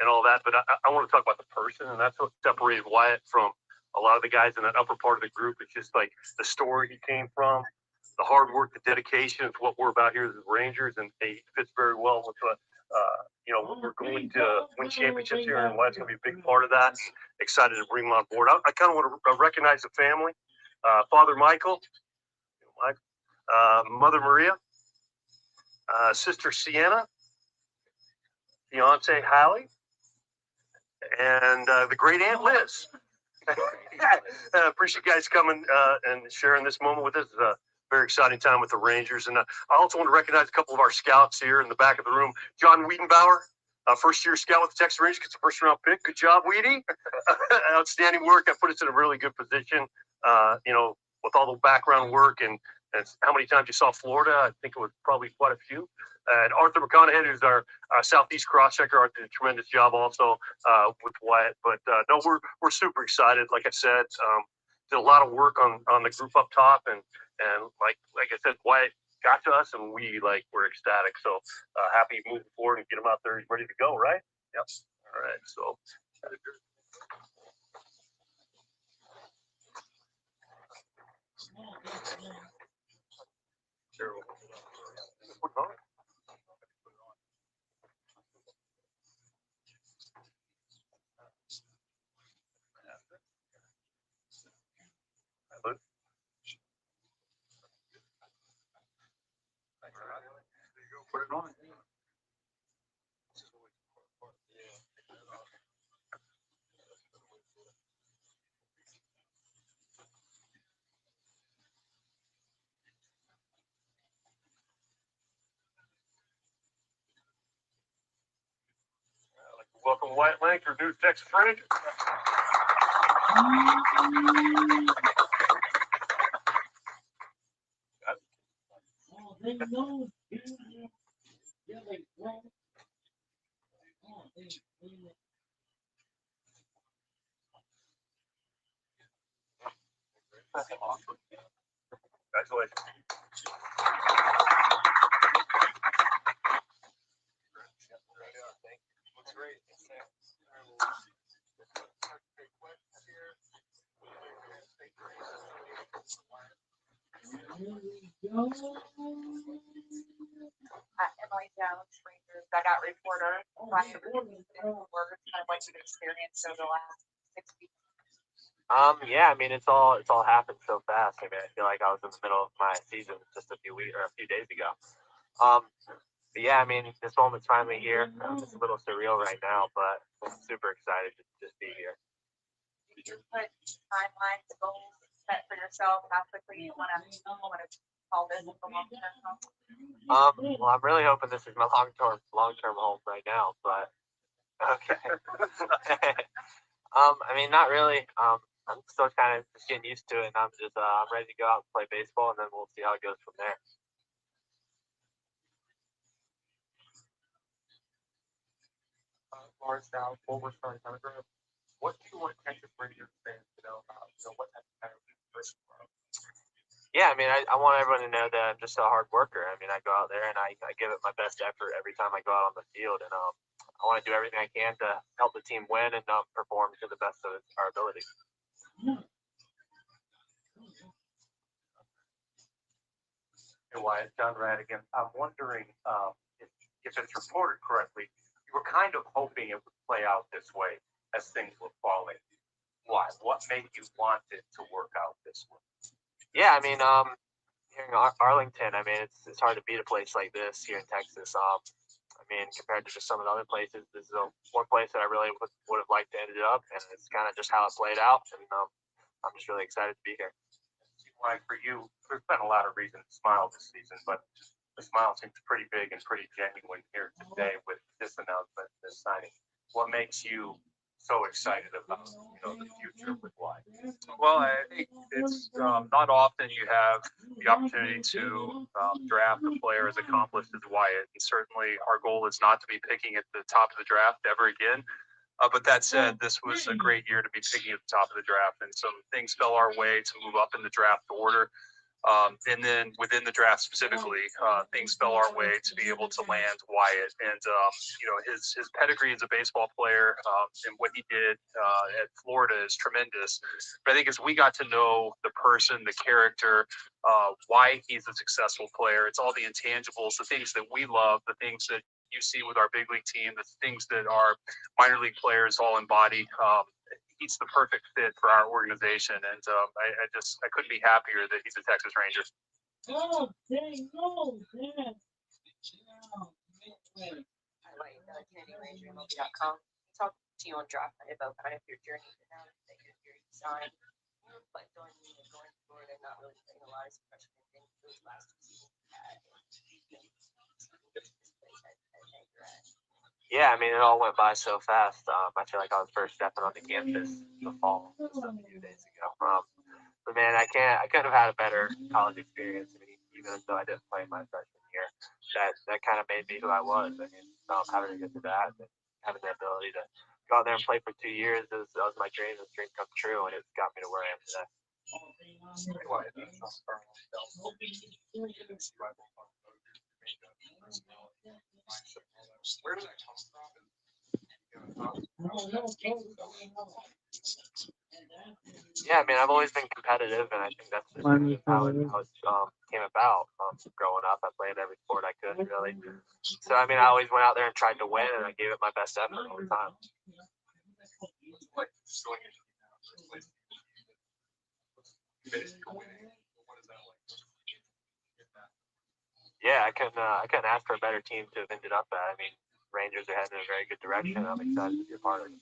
and all that. But I want to talk about the person, and that's what separated Wyatt from a lot of the guys in that upper part of the group. It's just like the story he came from, the hard work, the dedication. It's what we're about here as the Rangers, and he fits very well with what we're going to win championships here, and Wyatt's going to be a big part of that. Excited to bring him on board. I kind of want to recognize the family. Father Michael, Mother Maria, Sister Sienna, fiance Hallie, and the great Aunt Liz. Appreciate you guys coming and sharing this moment with us. It's a very exciting time with the Rangers. And I also want to recognize a couple of our scouts here in the back of the room. John Wiedenbauer, first-year scout with the Texas Rangers, gets a first-round pick. Good job, Weedy. Outstanding work. That put us in a really good position, with all the background work and how many times you saw Florida. I think it was probably quite a few. And Arthur McConaughey, who's our Southeast cross-checker, Arthur did a tremendous job also with Wyatt. But no, we're super excited. Like I said, did a lot of work on the group up top, and like I said, Wyatt got to us, and we were ecstatic. So happy moving forward and get him out there. He's ready to go, right? Yep. All right. So. Put it on. Welcome, Wyatt Langford, new Texas Rangers. Congratulations. Looks great. Emily Jones, Rangers dugout reporter. Ryan, words, kind of what you've experienced over the last 6 weeks. Yeah, I mean, it's all happened so fast. I mean, I feel like I was in the middle of my season just a few days ago. But yeah, I mean, this moment's finally here. It's a little surreal right now, but I'm super excited to just be here. Did you put timelines, goals set for yourself? How quickly you want to call this the long term? Well, I'm really hoping this is my long-term home right now, but okay. I mean, not really. I'm still kind of just getting used to it, and I'm ready to go out and play baseball, and then we'll see how it goes from there. Lawrence, now, forward starting undergrad. What do you want Texas Rangers fans to know about? What type of person you are? Yeah, I mean, I want everyone to know that I'm just a hard worker. I mean, I go out there and I give it my best effort every time I go out on the field, and I want to do everything I can to help the team win and perform to the best of our ability. Hey, Wyatt, John Radigan. I'm wondering if it's reported correctly, you were kind of hoping it would play out this way as things were falling. Why? What made you want it to work out this way? Yeah, I mean, here in Arlington, I mean, it's hard to beat a place like this here in Texas. I mean, compared to just some of the other places, this is one place that I really would have liked to end it up, and it's kind of just how it played out, and I'm just really excited to be here. Like for you, there's been a lot of reason to smile this season, but the smile seems pretty big and pretty genuine here today with this announcement, this signing. What makes you so excited about the future with Wyatt? Well, I think it's not often you have the opportunity to draft a player as accomplished as Wyatt. And certainly our goal is not to be picking at the top of the draft ever again. But that said, this was a great year to be picking at the top of the draft, and some things fell our way to move up in the draft order. And then within the draft specifically, things fell our way to be able to land Wyatt. And, his pedigree as a baseball player and what he did at Florida is tremendous. But I think as we got to know the person, the character, why he's a successful player, it's all the intangibles, the things that we love, the things that you see with our big league team, the things that our minor league players all embody. He's the perfect fit for our organization, and I couldn't be happier that he's a Texas Ranger. Oh, dang, no, yeah. I like TennesseeRangerMLB.com. Talk to you on draft night about kind of your journey now that you're signed, but going to Florida, not really playing a lot of freshman things those last 2 seasons. Yeah, I mean, it all went by so fast. I feel like I was first stepping on the campus in the fall just a few days ago. But man, I couldn't have had a better college experience. I mean, even though I didn't play my freshman year, that kind of made me who I was. I mean, having to get to that and having the ability to go out there and play for 2 years, that was my dream. The dream come true, and it's got me to where I am today. Where did that come from? Yeah, I mean, I've always been competitive, and I think that's just how it came about. Growing up, I played every sport I could, really. So, I mean, I always went out there and tried to win, and I gave it my best effort all the time. Yeah, I couldn't ask for a better team to have ended up at. I mean, Rangers are heading in a very good direction. I'm excited to be a part of it.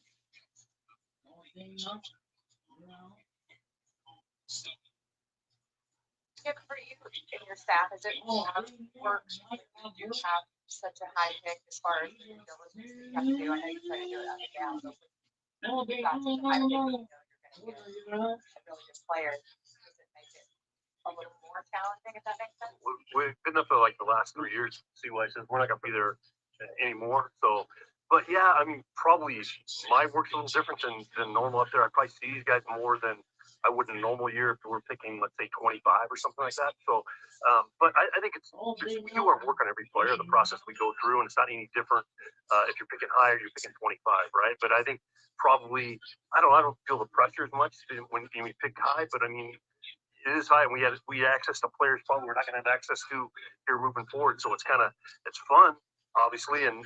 Yeah, for you and your staff, is it more work when you have such a high pick as far as the diligence that you have to do? I know you try to do it out of the gap, but when you got such a high pick, you're going to you're a really good player, does it make it a little more challenging, if that makes sense? We've been up for like the last 3 years. CY says we're not gonna be there anymore. So, but yeah, I mean, probably my work's a little different than normal up there. I probably see these guys more than I would in a normal year if we're picking, let's say, 25 or something like that. So, but I think we do our work on every player, the process we go through, and it's not any different if you're picking high or you're picking 25, right? But I think probably I don't feel the pressure as much when we pick high, but I mean. It is high, and we access to players probably we're not going to have access to here moving forward. So it's fun, obviously, and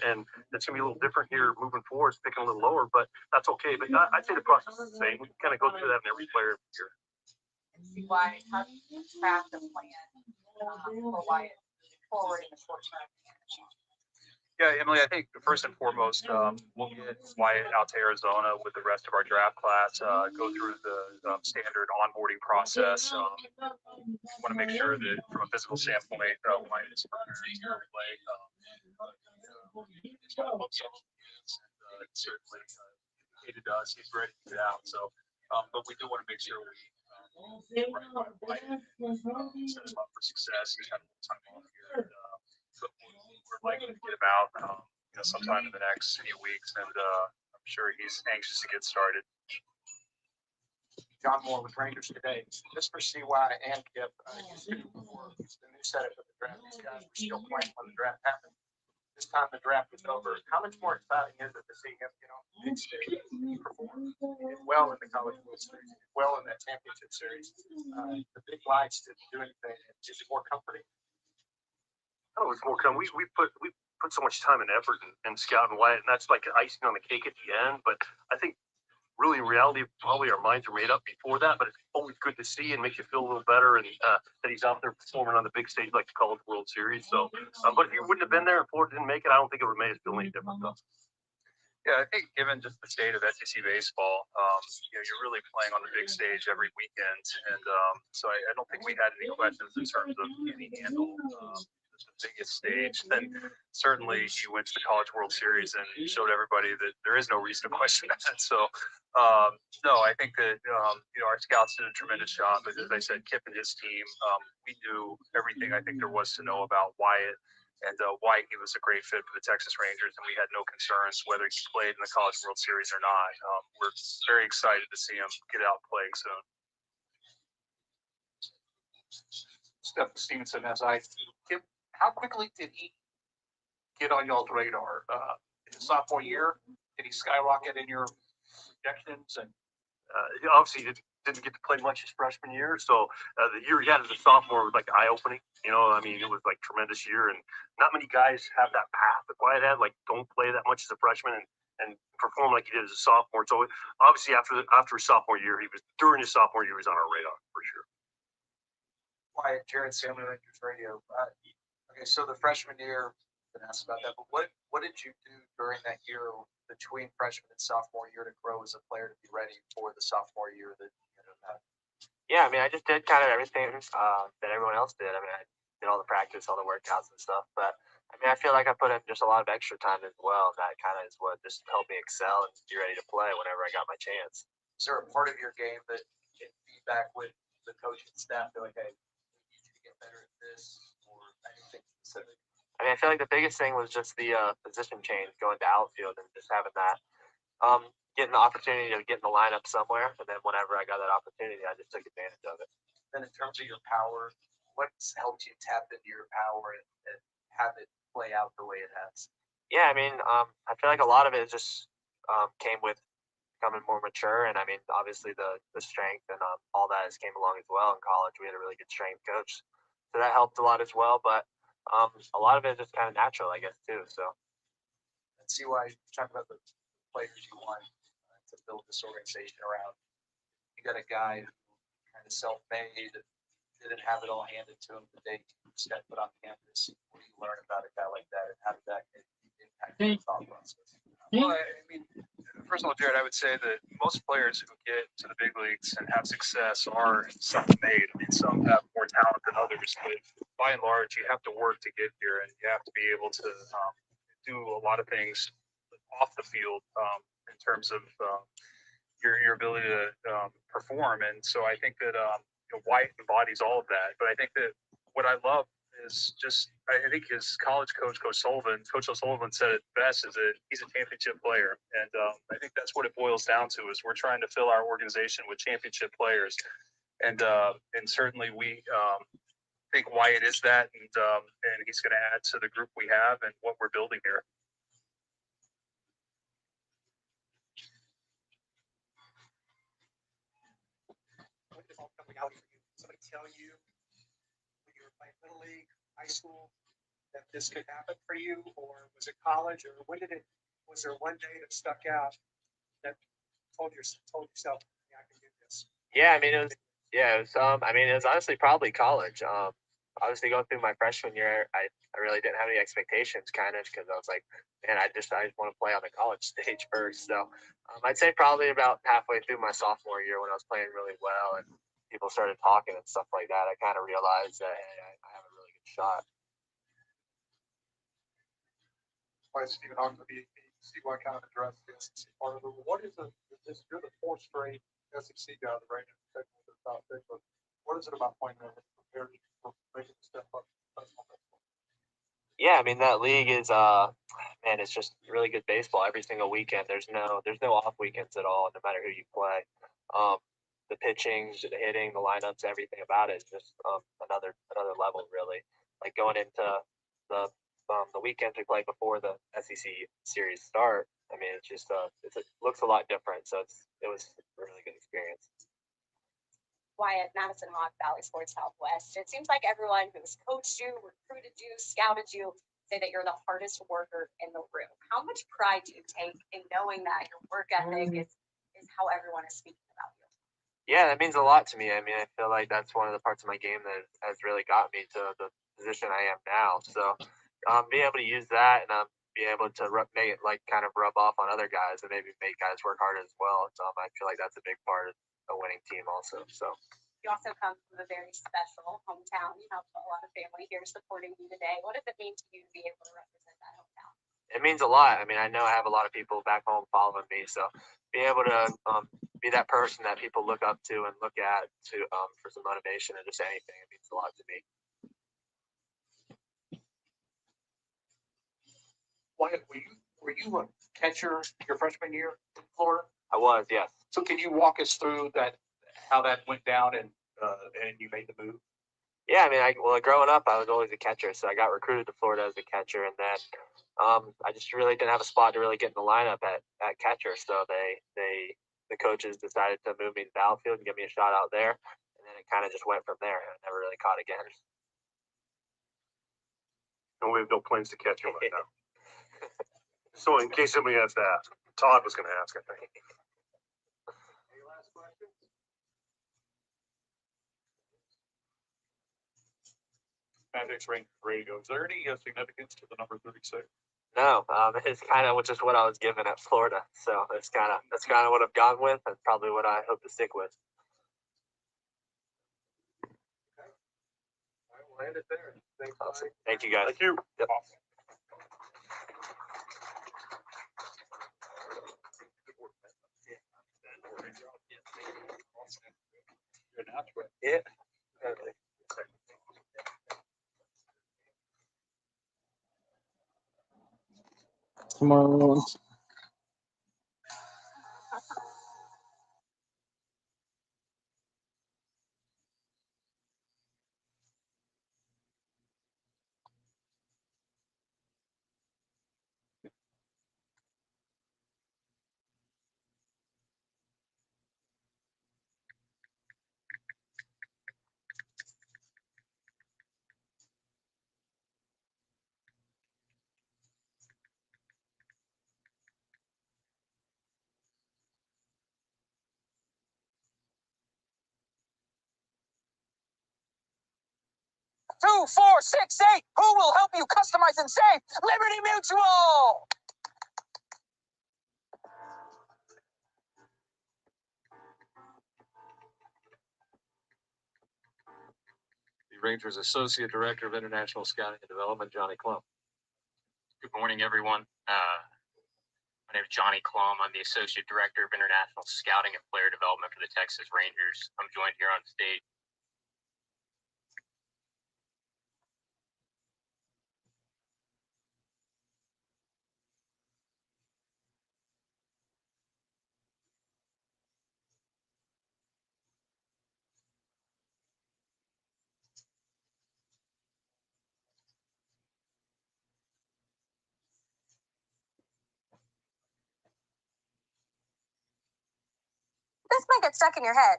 it's going to be a little different here moving forward, picking a little lower, but that's okay. But I'd say the process is the same. We kind of go through that in every player here. And see why, how do you craft a plan for Wyatt moving forward in the short term? Yeah, Emily, I think first and foremost, we'll get Wyatt out to Arizona with the rest of our draft class, go through the standard onboarding process. Want to make sure that from a physical standpoint, Wyatt is prepared to play. Certainly indicated to us he's ready to get out. So, but we do want to make sure we set him up for success and have a little time off here. But we're likely to get him out, sometime in the next few weeks, and I'm sure he's anxious to get started. John Moore with Rangers today. Just for CY and Kip, for the new setup of the draft, these guys were still playing when the draft happened. This time the draft is over. How much more exciting is it to see him, big stage, perform? He did well in the College World Series, he did well in that championship series. The big lights didn't do anything. Is it more comforting? Oh, it's more coming. We put so much time and effort in scouting Wyatt, and that's like icing on the cake at the end. But I think really in reality, probably our minds are made up before that. But it's always good to see and makes you feel a little better, and that he's out there performing on the big stage like the College World Series. So, but if he wouldn't have been there, if Florida didn't make it, I don't think it would have made us feel any different though. Yeah, I think given just the state of SEC baseball, you're really playing on the big stage every weekend, and so I don't think we had any questions in terms of can he handle the biggest stage. Then certainly he went to the College World Series and showed everybody that there is no reason to question that. So no, I think that our scouts did a tremendous job. But as I said, Kip and his team, we knew everything I think there was to know about Wyatt. And why he was a great fit for the Texas Rangers, and we had no concerns whether he played in the College World Series or not. We're very excited to see him get out playing soon. Stephen Stevenson, Kip, how quickly did he get on y'all's radar? In his sophomore year, did he skyrocket in your projections? And He obviously didn't get to play much his freshman year, so the year he had as a sophomore was like eye-opening. I mean, it was like tremendous year, and not many guys have that path that Wyatt had. Like, don't play that much as a freshman and perform like he did as a sophomore. So obviously, after his sophomore year, during his sophomore year, he was on our radar for sure. Wyatt, Jared Samley, Rangers Radio. Okay, so the freshman year, been asked about that, but what did you do during that year between freshman and sophomore year to grow as a player to be ready for the sophomore year that had? Yeah, I mean, I just did kind of everything that everyone else did. I mean, I did all the practice, all the workouts and stuff. But I mean, I feel like I put in just a lot of extra time as well. That kind of is what just helped me excel and be ready to play whenever I got my chance. Is there a part of your game that in feedback with the coaching staff, they're like, hey, we need you to get better at this or anything specific? I mean, I feel like the biggest thing was just the position change going to outfield and just having that. Getting the opportunity to get in the lineup somewhere, and then whenever I got that opportunity, I just took advantage of it. Then in terms of your power, what's helped you tap into your power and have it play out the way it has? Yeah, I mean, I feel like a lot of it just came with becoming more mature, and I mean, obviously the strength and all that has came along as well. In college, we had a really good strength coach, so that helped a lot as well. But a lot of it is just kind of natural, I guess, too. So let's see why you talk about the players you want to build this organization around. You got a guy who kind of self-made, didn't have it all handed to him the day he stepped foot on campus. What do you learn about a guy like that, and how did that impact your thought process? Well, I mean, first of all, Jared, I would say that most players who get to the big leagues and have success are self-made. I mean, some have more talent than others, but by and large, you have to work to get here, and you have to be able to do a lot of things off the field in terms of your ability to perform. And so I think that Wyatt embodies all of that. But I think that what I love is just I think his college coach, Coach O'Sullivan said it best: is that he's a championship player, and I think that's what it boils down to. Is we're trying to fill our organization with championship players, and certainly we think Wyatt is that, and he's going to add to the group we have and what we're building here. When did it all coming out for you? Somebody tell you when you were playing little league, high school, that this could happen for you, or was it college, or when did it? Was there one day that stuck out that told yourself, yeah, I can do this? Yeah, I mean it was it was honestly probably college. Obviously going through my freshman year, I really didn't have any expectations kind of because I was like, man, I just want to play on the college stage first. So I'd say probably about halfway through my sophomore year when I was playing really well and people started talking and stuff like that, I kind of realized that hey, I have a really good shot. By Stephen Hawking, the CY kind of addressed the SEC part of it. What is you're the fourth straight SEC guy, the Rangers technically the top pick, but what is it about playing there that prepared you for making the step up? Yeah, I mean that league is man, it's just really good baseball every single weekend. There's no off weekends at all, no matter who you play. The pitching, the hitting, the lineups, everything about it is just another level really. Like going into the weekends we play before the SEC series start. I mean, it's just it looks a lot different. So it was a really good experience. Wyatt, Madison Hawk, Valley Sports Southwest. It seems like everyone who's coached you, recruited you, scouted you, say that you're the hardest worker in the room. How much pride do you take in knowing that your work ethic is how everyone is speaking about you? Yeah, that means a lot to me. I mean, I feel like that's one of the parts of my game that has really got me to the position I am now. So being able to use that and being able to make it like kind of rub off on other guys and maybe make guys work harder as well. So I feel like that's a big part of a winning team also. So you also come from a very special hometown. You have a lot of family here supporting you today. What does it mean to you to be able to represent that hometown? It means a lot. I mean, I know I have a lot of people back home following me, so being able to be that person that people look up to and look at for some motivation and just anything, it means a lot to me. Wyatt, were you a catcher your freshman year in Florida? I was, yes. So can you walk us through how that went down and you made the move? Yeah, I mean, growing up, I was always a catcher, so I got recruited to Florida as a catcher, and then I just really didn't have a spot to really get in the lineup at catcher, so the coaches decided to move me to Battlefield and give me a shot out there, and then it kind of just went from there. I never really caught again. And we have no plans to catch him right now. So in case somebody has that, Todd was going to ask, I think. Any last questions? Maddox Ranger Radio. Is there any significance to the number 36? No, it's kind of just what I was given at Florida, so that's kind of what I've gone with, and probably what I hope to stick with. Okay. I will end it there. Thanks, awesome. Thank you, guys. Thank you. Yep. Awesome. Yeah. Tomorrow. Two, four, six, eight. Who will help you customize and save? Liberty Mutual! The Rangers Associate Director of International Scouting and Development, Johnny Klump. Good morning, everyone. My name is Johnny Klum. I'm the Associate Director of International Scouting and Player Development for the Texas Rangers. I'm joined here on stage. This might get stuck in your head.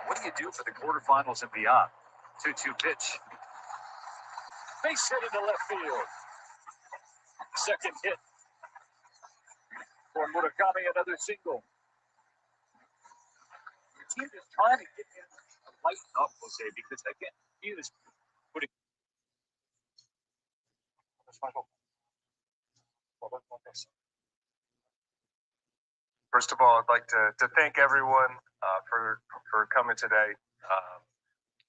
What do you do for the quarterfinals and beyond? 2-2 pitch. Base hit into left field. Second hit for Murakami, another single. The team is trying to get him to lighten up, Jose, because again, he is putting. First of all, I'd like to thank everyone for coming today.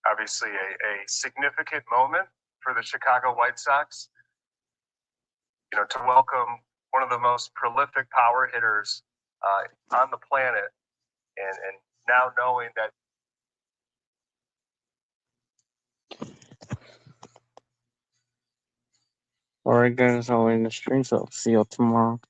Obviously, a significant moment for the Chicago White Sox. You know, to welcome one of the most prolific power hitters on the planet, and now knowing that. Alright guys, I'll end the stream, so I'll see y'all tomorrow.